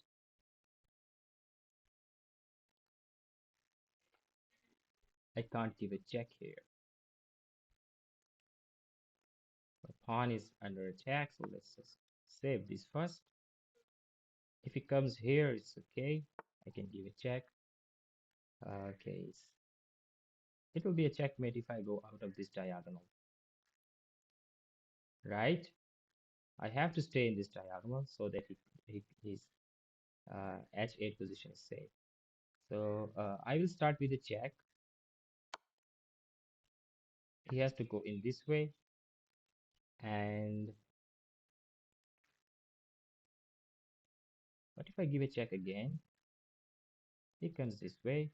I can't give a check here. My pawn is under attack, so let's just save this first. If it comes here, it's okay. I can give a check. Okay, it will be a checkmate if I go out of this diagonal, right? I have to stay in this diagonal so that his h8 position is safe. So I will start with a check. He has to go in this way, and what if I give a check again? He comes this way.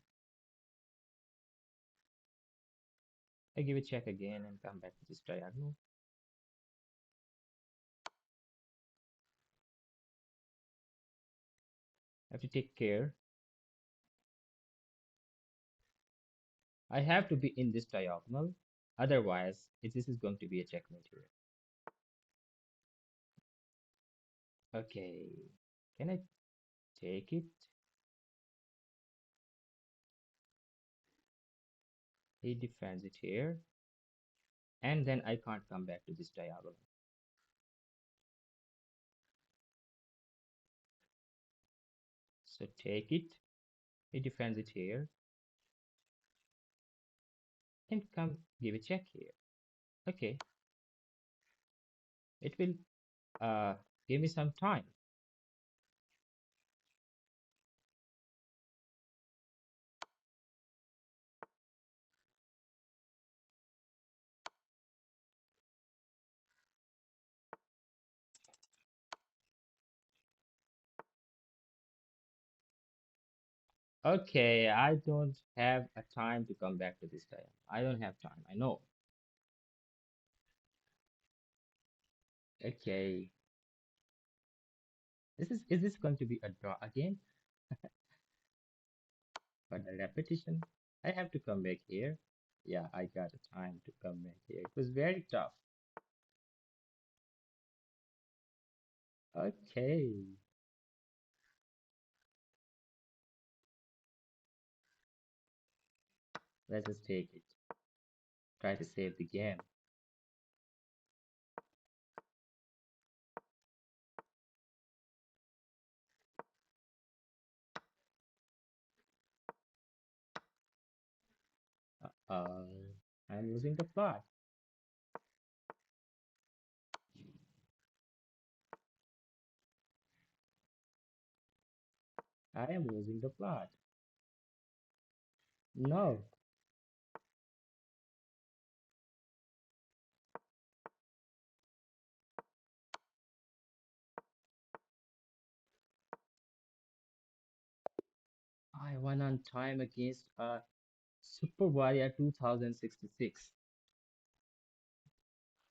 I give a check again and come back to this diagonal. I have to take care. I have to be in this diagonal. Otherwise, this is going to be a checkmate here. Okay, can I take it? He defends it here. And then I can't come back to this diagonal. So take it. He defends it here. And come give a check here. Okay, it will give me some time. Okay, I don't have a time to come back to this diagonal. I don't have time. I know. Okay, is this going to be a draw again? But the repetition, I have to come back here. Yeah, I got a time to come back here. It was very tough. Okay, let's just take it. Try to save the game. Uh, I'm losing the plot. I am losing the plot. No, won on time against Super Warrior 2066.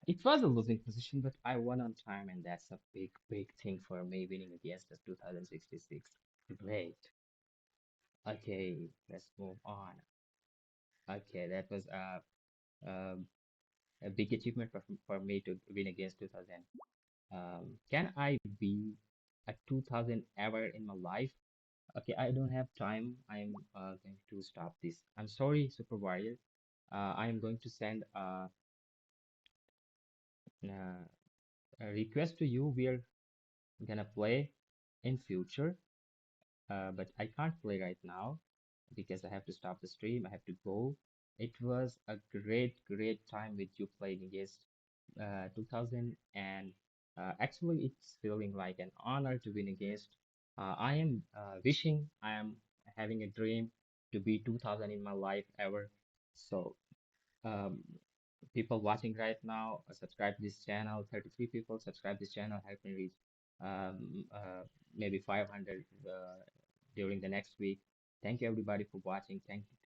It was a losing position, but I won on time, and that's a big, big thing for me winning against the 2066. Great. Okay, let's move on. Okay, that was a big achievement for me to win against 2000. Can I be a 2000 ever in my life? Okay, I don't have time. I'm going to stop this. I'm sorry, Super Warrior. I am going to send uh, a request to you. We are gonna play in future, but I can't play right now because I have to stop the stream. I have to go. It was a great, great time with you playing against 2000, and actually, it's feeling like an honor to win against. I am wishing, I am having a dream to be 2000 in my life ever. So, um, people watching right now, subscribe this channel. 33 people subscribe this channel. Help me reach maybe 500 during the next week. Thank you everybody for watching. Thank you.